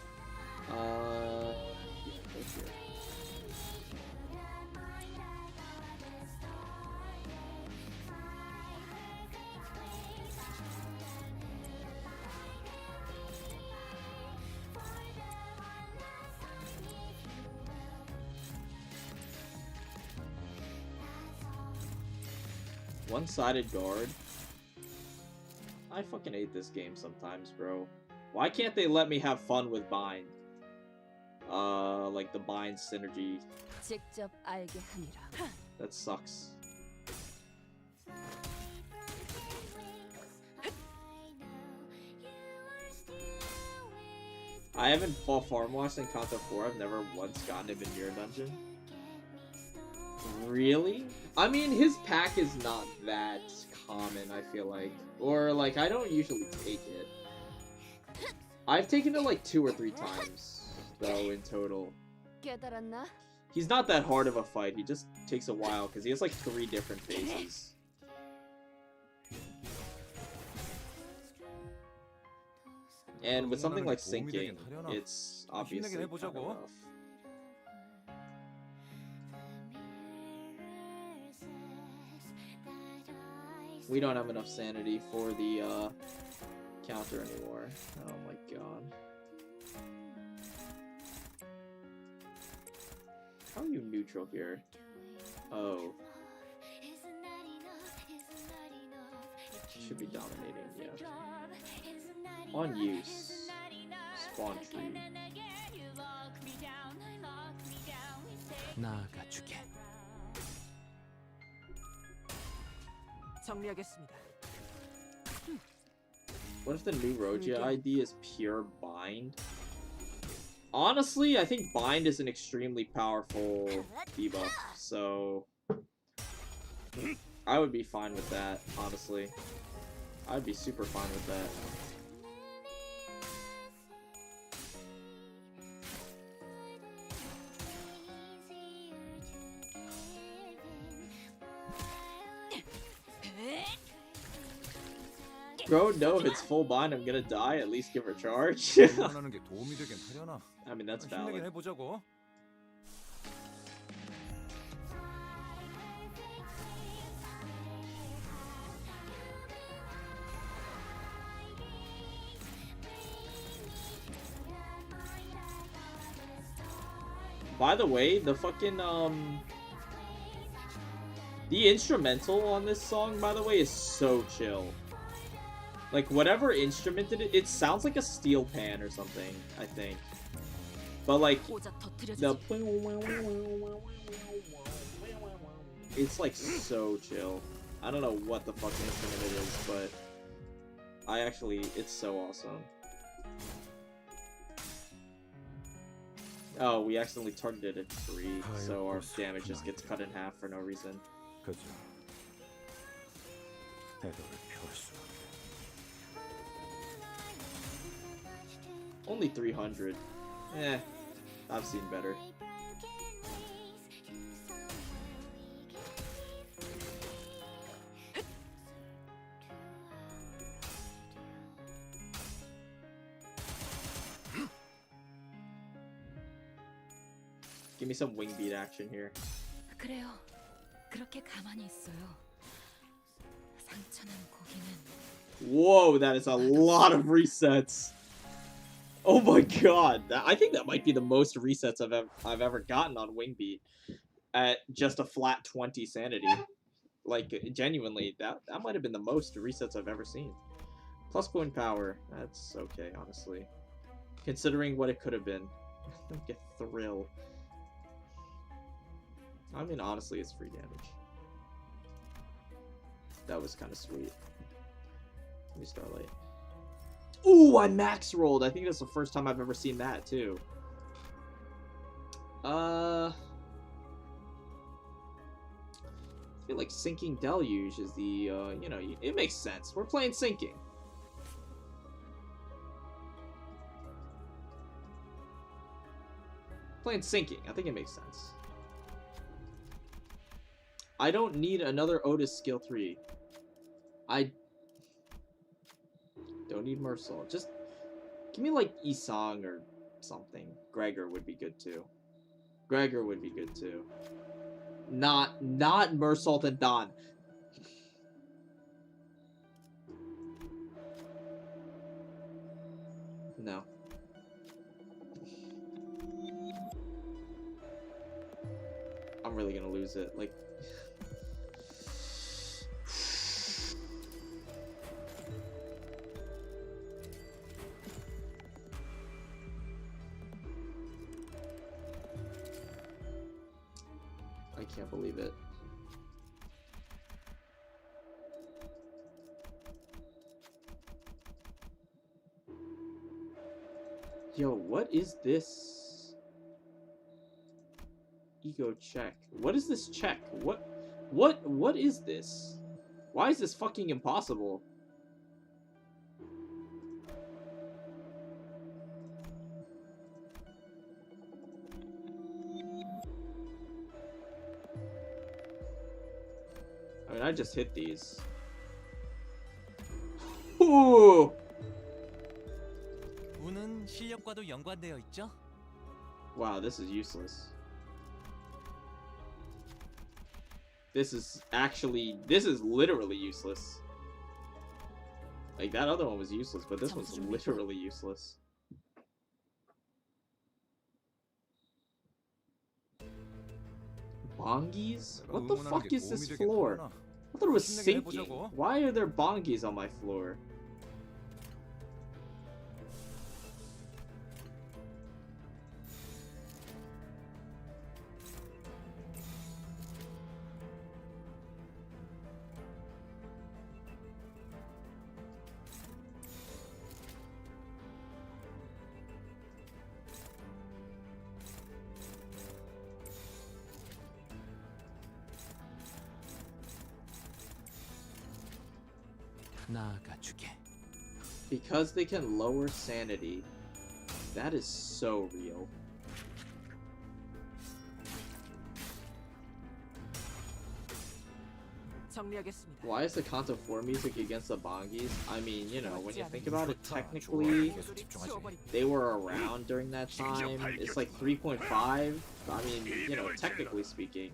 One-sided guard. I fucking hate this game sometimes, bro. Why can't they let me have fun with bind? Like the bind synergy. 직접 알게 하니라. That sucks. I haven't fought Farmwash in Kanto 4. I've never once gotten him in Mirror Dungeon. Really? I mean, his pack is not that common, I feel like. Or, like, I don't usually take it. I've taken it, like, 2 or 3 times, though, in total. 깨달았나? He's not that hard of a fight. He just takes a while, because he has, like, 3 different phases. And with something like sinking, it's obviously kind of rough. We don't have enough sanity for the counter anymore. Oh my god. How are you neutral here? Oh. Should be dominating, yeah. On use. Spawn tree. 나아가주게. 정리하겠습니다. What if the new Rogia ID is pure bind? Honestly, I think bind is an extremely powerful debuff, so I would be fine with that, honestly. I'd be super fine with that. Bro, no, if it's full bind, I'm gonna die. At least give her charge. I mean, that's valid. By the way, the fucking, the instrumental on this song, by the way, is so chill. Like, whatever instrument it sounds like a steel pan or something, I think. But, like, the... It's, like, so chill. I don't know what the fucking instrument it is, but... it's so awesome. Oh, we accidentally targeted a tree, so our damage just gets cut in half for no reason. Only 300. Eh, I've seen better. Give me some wing beat action here. 그래요. 그렇게 가만히 있어요. 상처난 고기는. Whoa, that is a lot of resets. Oh my god, I think that might be the most resets I've ever gotten on Wingbeat at just a flat 20 sanity. Like, genuinely, that might have been the most resets I've ever seen. Plus point power, that's okay, honestly. Considering what it could have been. Don't get thrill. I mean, honestly, it's free damage. That was kind of sweet. Let me Starlight. Ooh, I max rolled. I think that's the first time I've ever seen that, too. I feel like Sinking Deluge is the, you know, it makes sense. We're playing Sinking. Playing Sinking. I think it makes sense. I don't need another Otis skill 3. I don't need Mersault. Just give me like Isang or something. Gregor would be good too. Gregor would be good too. Not Mersault and Don. No. I'm really gonna lose it. Like, can't believe it. Yo, what is this? Ego check. What is this check? What is this? Why is this fucking impossible? I mean, I just hit these. Ooh! 운은 실력과도 연관되어 있죠? Wow, this is useless. This is literally useless. Like, that other one was useless, but this one's literally useless. Bongies? What the fuck is this floor? I thought it was sinking. Why are there bongies on my floor? 나아가주게. Because they can lower sanity. That is so real. 정리하겠습니다. Why is the Kanto 4 music against the Bongies? I mean, you know, when you think about it, technically, they were around during that time. It's like 3.5. I mean, you know, technically speaking,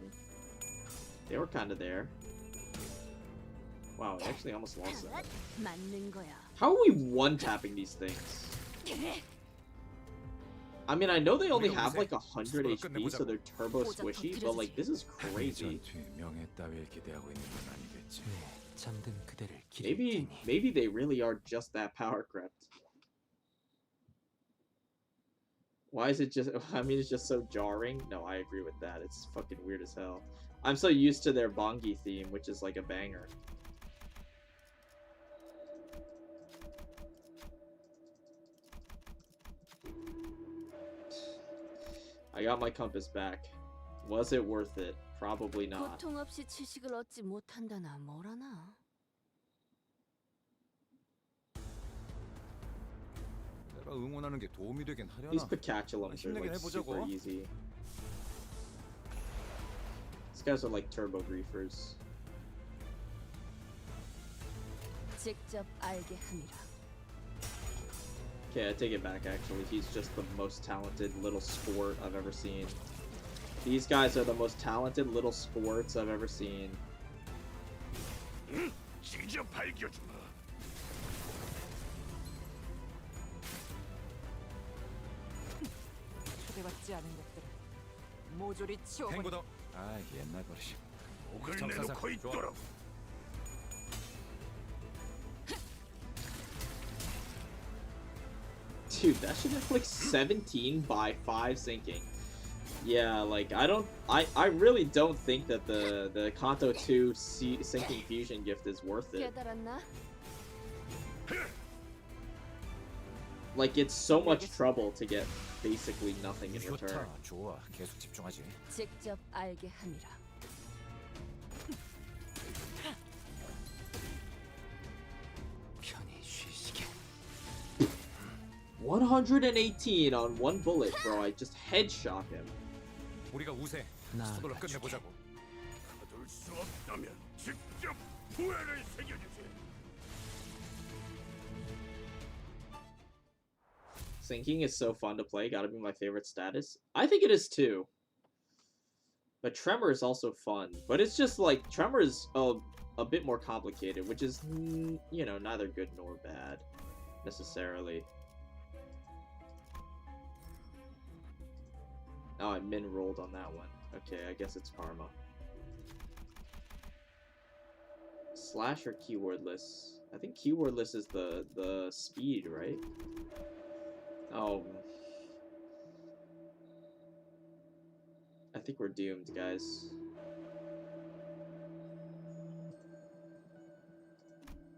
they were kind of there. Wow, I actually almost lost that. 맞는 거야. How are we one-tapping these things? I mean, I know they only have like 100 HP, so they're turbo squishy, but like, this is crazy. 잠든 그대를 기릴 테니. Maybe they really are just that power crept. Why is it just, I mean, it's just so jarring. No, I agree with that. It's fucking weird as hell. I'm so used to their Bongi theme, which is like a banger. I got my compass back. Was it worth it? Probably not. 고통 없이 지식을 얻지 못한다나 뭐라나. 내가 응원하는 게 도움이 되긴 하려나. These Picatulums are like super easy. These guys are like turbo griefers. 직접 알게 함이라. Okay, I take it back actually. He's just the most talented little sport I've ever seen. These guys are the most talented little sports I've ever seen. 초대받지 않은 것들은 모조리 치워버리. 행보다. 아, 옛날 버릇이. 목을 내놓고 있도록. Dude, that should have like 17 by 5 sinking. Yeah, like I really don't think that the Kanto 2 sinking fusion gift is worth it. 깨달았나? Like, it's so much trouble to get basically nothing in return. 좋아, 계속 집중하지. 직접 알게 함이라. 118 on one bullet, bro. I just headshot him. 우리가 우세. 서둘러 끝내보자고. 가둘 수 없다면 직접 후회를 새겨주세요. Sinking is so fun to play. Gotta be my favorite status. I think it is too. But Tremor is also fun. But it's just like, Tremor is a bit more complicated, which is, you know, neither good nor bad, necessarily. Oh, I min-rolled on that one. Okay, I guess it's karma. Slash or keywordless? I think keywordless is the speed, right? Oh. I think we're doomed, guys.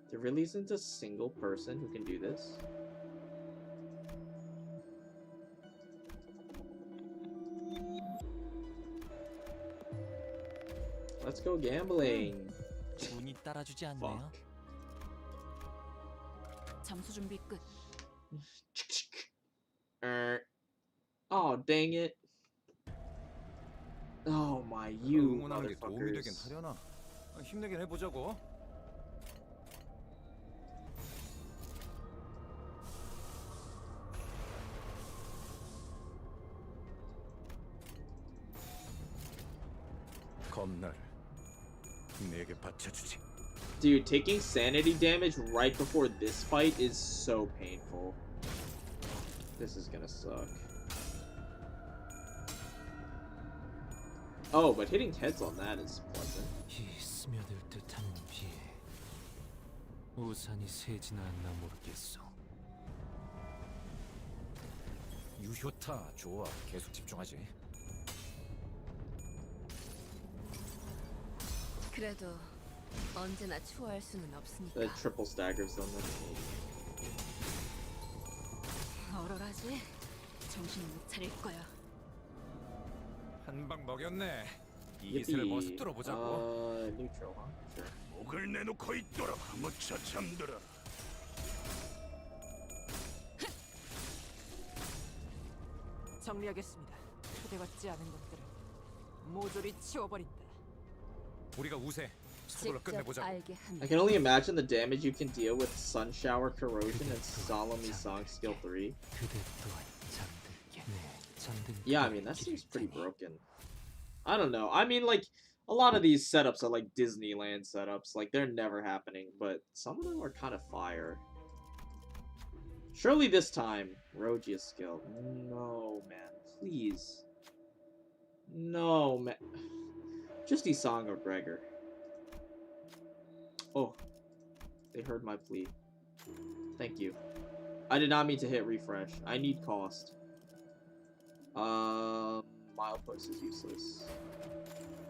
There really isn't a single person who can do this. Let's go gambling. 운이 따라주지 않네요. Fuck. 잠수 준비 끝. Oh, dang it. Oh my, you 응원하는 게 도움이 되긴 motherfuckers. 하려나? 힘내긴 해보자고. 겁나를 내게 바쳐주지. Dude, taking sanity damage right before this fight is so painful. This is gonna suck. Oh, but hitting heads on that is pleasant. 이 스며들 듯한 비에 우산이 새지나 않나 모르겠어. 유효타 좋아. 계속 집중하지. 그래도 언제나 추월할 수는 없으니까. The triple staggers on them. 얼얼하지? 정신 못 차릴 거야. 한 방 먹였네. 이 기세를 모습 뚫어보자고. Neutral, huh? Sure. 목을 내놓고 있도록 무쳐 잠들어라. 정리하겠습니다. 초대받지 않은 것들을 모조리 치워버린다. 우리가 우세. 서둘러 직접 끝내보자고. 알게 I 합니다. can only imagine the damage you can deal with Sun Shower Corrosion and Solemnly Song Skill 3. 그대 또한 잠들게. 네, 잠든. Yeah, I mean, that seems pretty broken. I don't know. I mean, like, a lot of these setups are like Disneyland setups. Like, they're never happening, but some of them are kind of fire. Surely this time, Rogia skill. No, man. Please. No, man. Just Isang or Gregor. Oh. They heard my plea. Thank you. I did not mean to hit refresh. I need cost. Milepost is useless.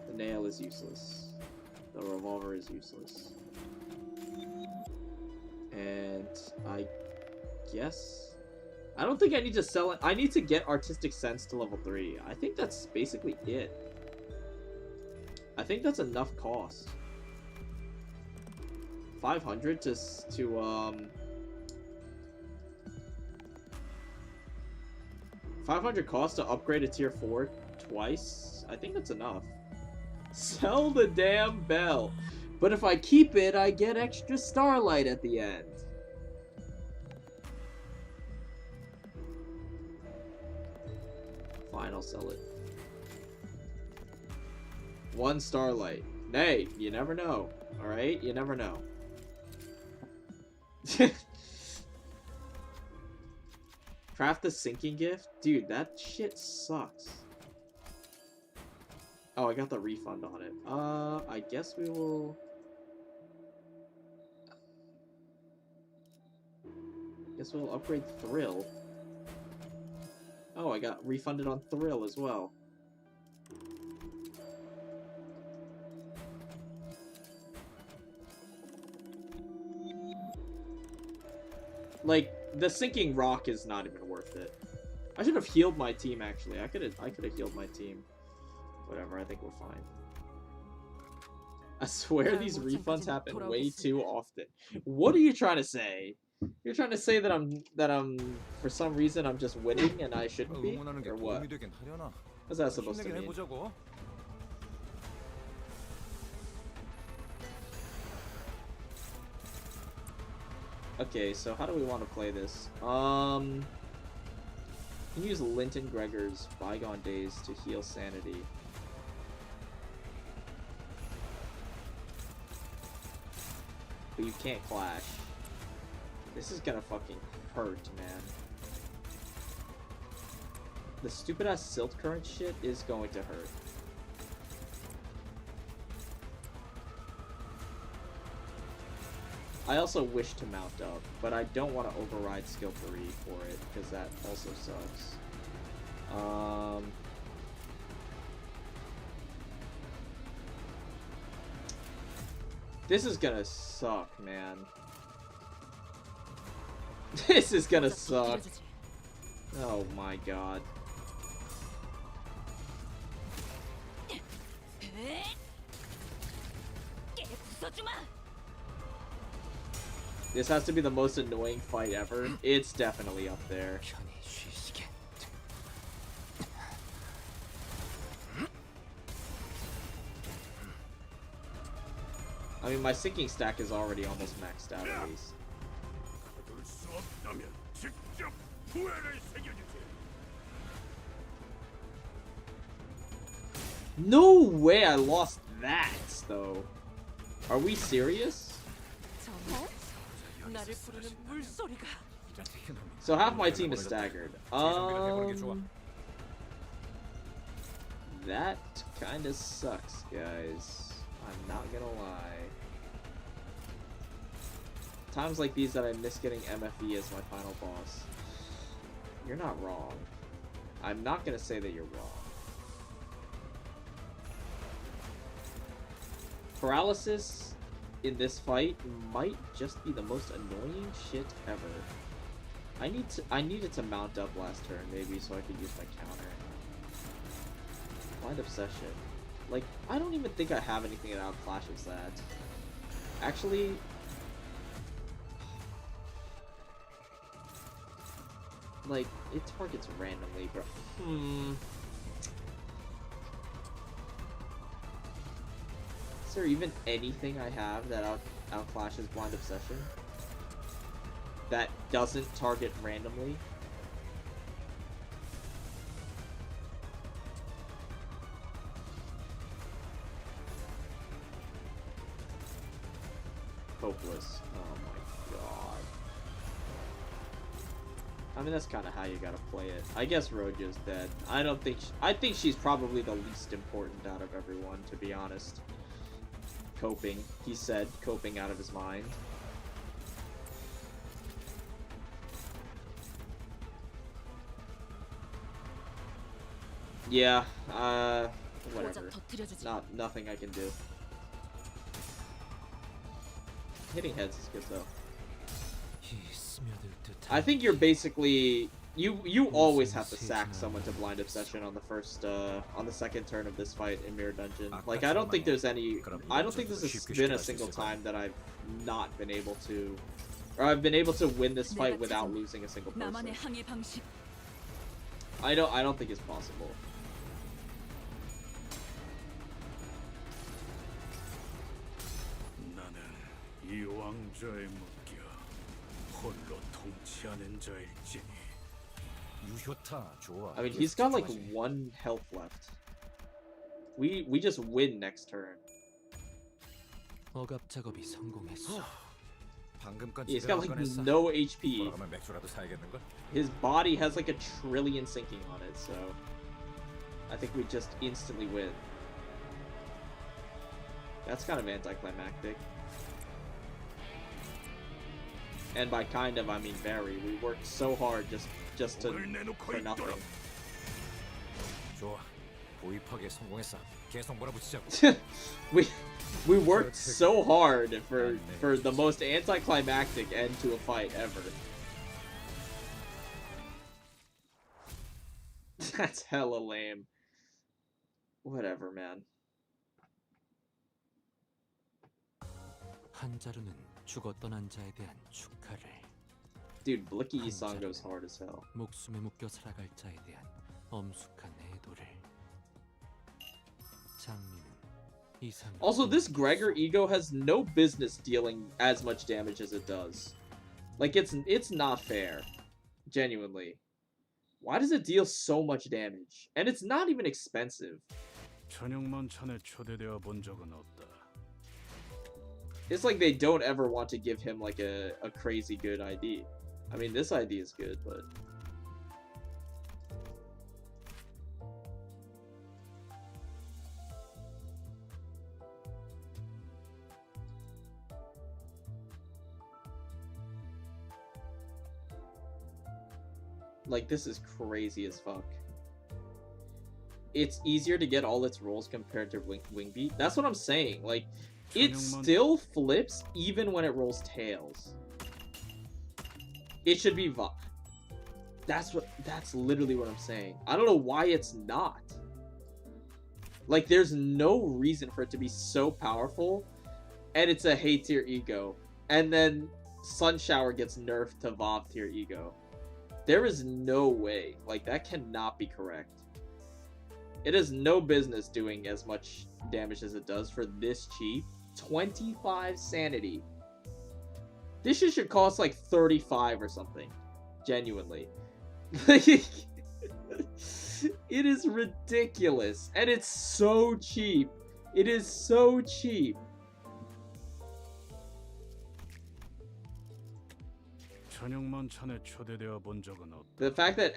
The nail is useless. The revolver is useless. And I guess I don't think I need to sell it. I need to get artistic sense to level 3. I think that's basically it. I think that's enough cost. 500 to 500 cost to upgrade a tier 4 twice. I think that's enough. Sell the damn bell. But if I keep it, I get extra starlight at the end. Fine, I'll sell it. 1 starlight. Nay, you never know. Alright? You never know. Craft the sinking gift? Dude, that shit sucks. Oh, I got the refund on it. I guess we will... Guess we'll upgrade Thrill. Oh, I got refunded on Thrill as well. Like, the sinking rock is not even worth it. I should have healed my team, actually. I could have healed my team. Whatever, I think we're fine. I swear these refunds happen way too often. What are you trying to say? You're trying to say that I'm for some reason I'm just winning and I shouldn't be? 응원하는 게 Or what? 도움이 되긴 하려나? What's that supposed to 힘내긴 mean? 해보자고. Okay, so how do we want to play this? You can use Linton Gregor's Bygone Days to heal sanity. But you can't clash. This is gonna fucking hurt, man. The stupid ass Silt Current shit is going to hurt. I also wish to mount up, but I don't want to override skill 3 for it, because that also sucks. This is gonna suck, man. This is gonna suck. 터뜨려주지. Oh my god. 깨 부숴주마. This has to be the most annoying fight ever. It's definitely up there. 편히 쉬시게. I mean, my sinking stack is already almost maxed out at least. 거둘 수 없다면 직접 후회를 새겨주지. No way I lost that, though. Are we serious? 정말? 나를 부르는 물소리가. So half my team is staggered. That kinda sucks, guys. I'm not gonna lie. Times like these that I miss getting MFE as my final boss. You're not wrong. I'm not gonna say that you're wrong. Paralysis in this fight might just be the most annoying shit ever. I needed to mount up last turn maybe so I could use my counter. Blind Obsession. Like, I don't even think I have anything that outclashes that. Actually, like, it targets randomly, bro. Is there even anything I have that outclashes Blind Obsession? That doesn't target randomly? Hopeless. Oh my god. I mean, that's kind of how you gotta play it. I guess Roja's dead. I think she's probably the least important out of everyone, to be honest. Coping. He said coping out of his mind. Yeah, whatever. Nothing I can do. Hitting heads is good though. I think you're basically you always have to sack someone to Blind Obsession on the first on the second turn of this fight in Mirror Dungeon. Like I don't think there's any I don't think this has been a single time that I've not been able to or I've been able to win this fight without losing a single person. 나만의 항해 방식. I don't think it's possible. 나는 이 왕좌에 묶여 홀로 통치하는 자일지니. 유효타 좋아. I mean, he's got like 1 health left. We just win next turn. 억압 작업이 성공했어. 방금건 He's got like no HP. 그러면 맥주라도 사야겠는걸? His body has like 1 trillion sinking on it, so I think we just instantly win. That's kind of anticlimactic. And by kind of, I mean very. We worked so hard just to for nothing. 좋아. 보입하게 성공했어. 계속 몰아붙이자고. we worked so hard for the most anticlimactic end to a fight ever. That's hella lame. Whatever, man. 한자루는 죽었던 한자에 대한 축하를. Dude, Blicky song goes hard as hell. 목숨에 묶여 살아갈 자에 대한 엄숙한 애도를. 장미는 이상. Also, this Gregor ego has no business dealing as much damage as it does. Like, it's not fair. Genuinely. Why does it deal so much damage? And it's not even expensive. 천영만찬에 초대되어 본 적은 없다. It's like they don't ever want to give him like a crazy good ID. I mean, this ID is good, but... Like, this is crazy as fuck. It's easier to get all its rolls compared to Wingbeat. That's what I'm saying. Like, It still flips even when it rolls tails. It should be that's literally what I'm saying. I don't know why it's not. Like, there's no reason for it to be so powerful, and it's a Hay tier ego. And then Sun Shower gets nerfed to Vav tier ego. There is no way. Like, that cannot be correct. It has no business doing as much damage as it does for this cheap. 25 sanity. This shit should cost like 35 or something. Genuinely. It is ridiculous. And it's so cheap. It is so cheap. The fact that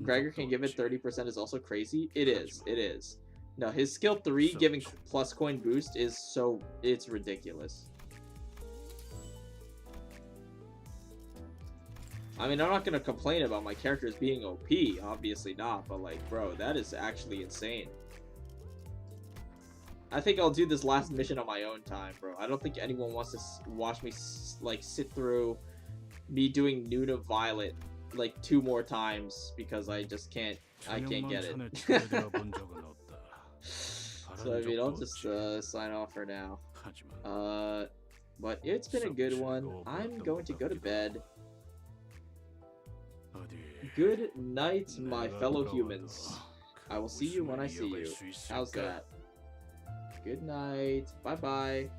Gregor can give it 30% is also crazy. It is. It is. No, his skill 3 giving plus coin boost is so... It's ridiculous. I mean, I'm not gonna complain about my characters being OP. Obviously not. But, like, bro, that is actually insane. I think I'll do this last mission on my own time, bro. I don't think anyone wants to watch me, like, sit through me doing Nuna Violet, like, 2 more times. Because I just can't... I can't get it. So, I mean, I'll just sign off for now. But it's been a good one. I'm going to go to bed. Good night, my fellow humans. I will see you when I see you. How's that? Good night. Bye-bye.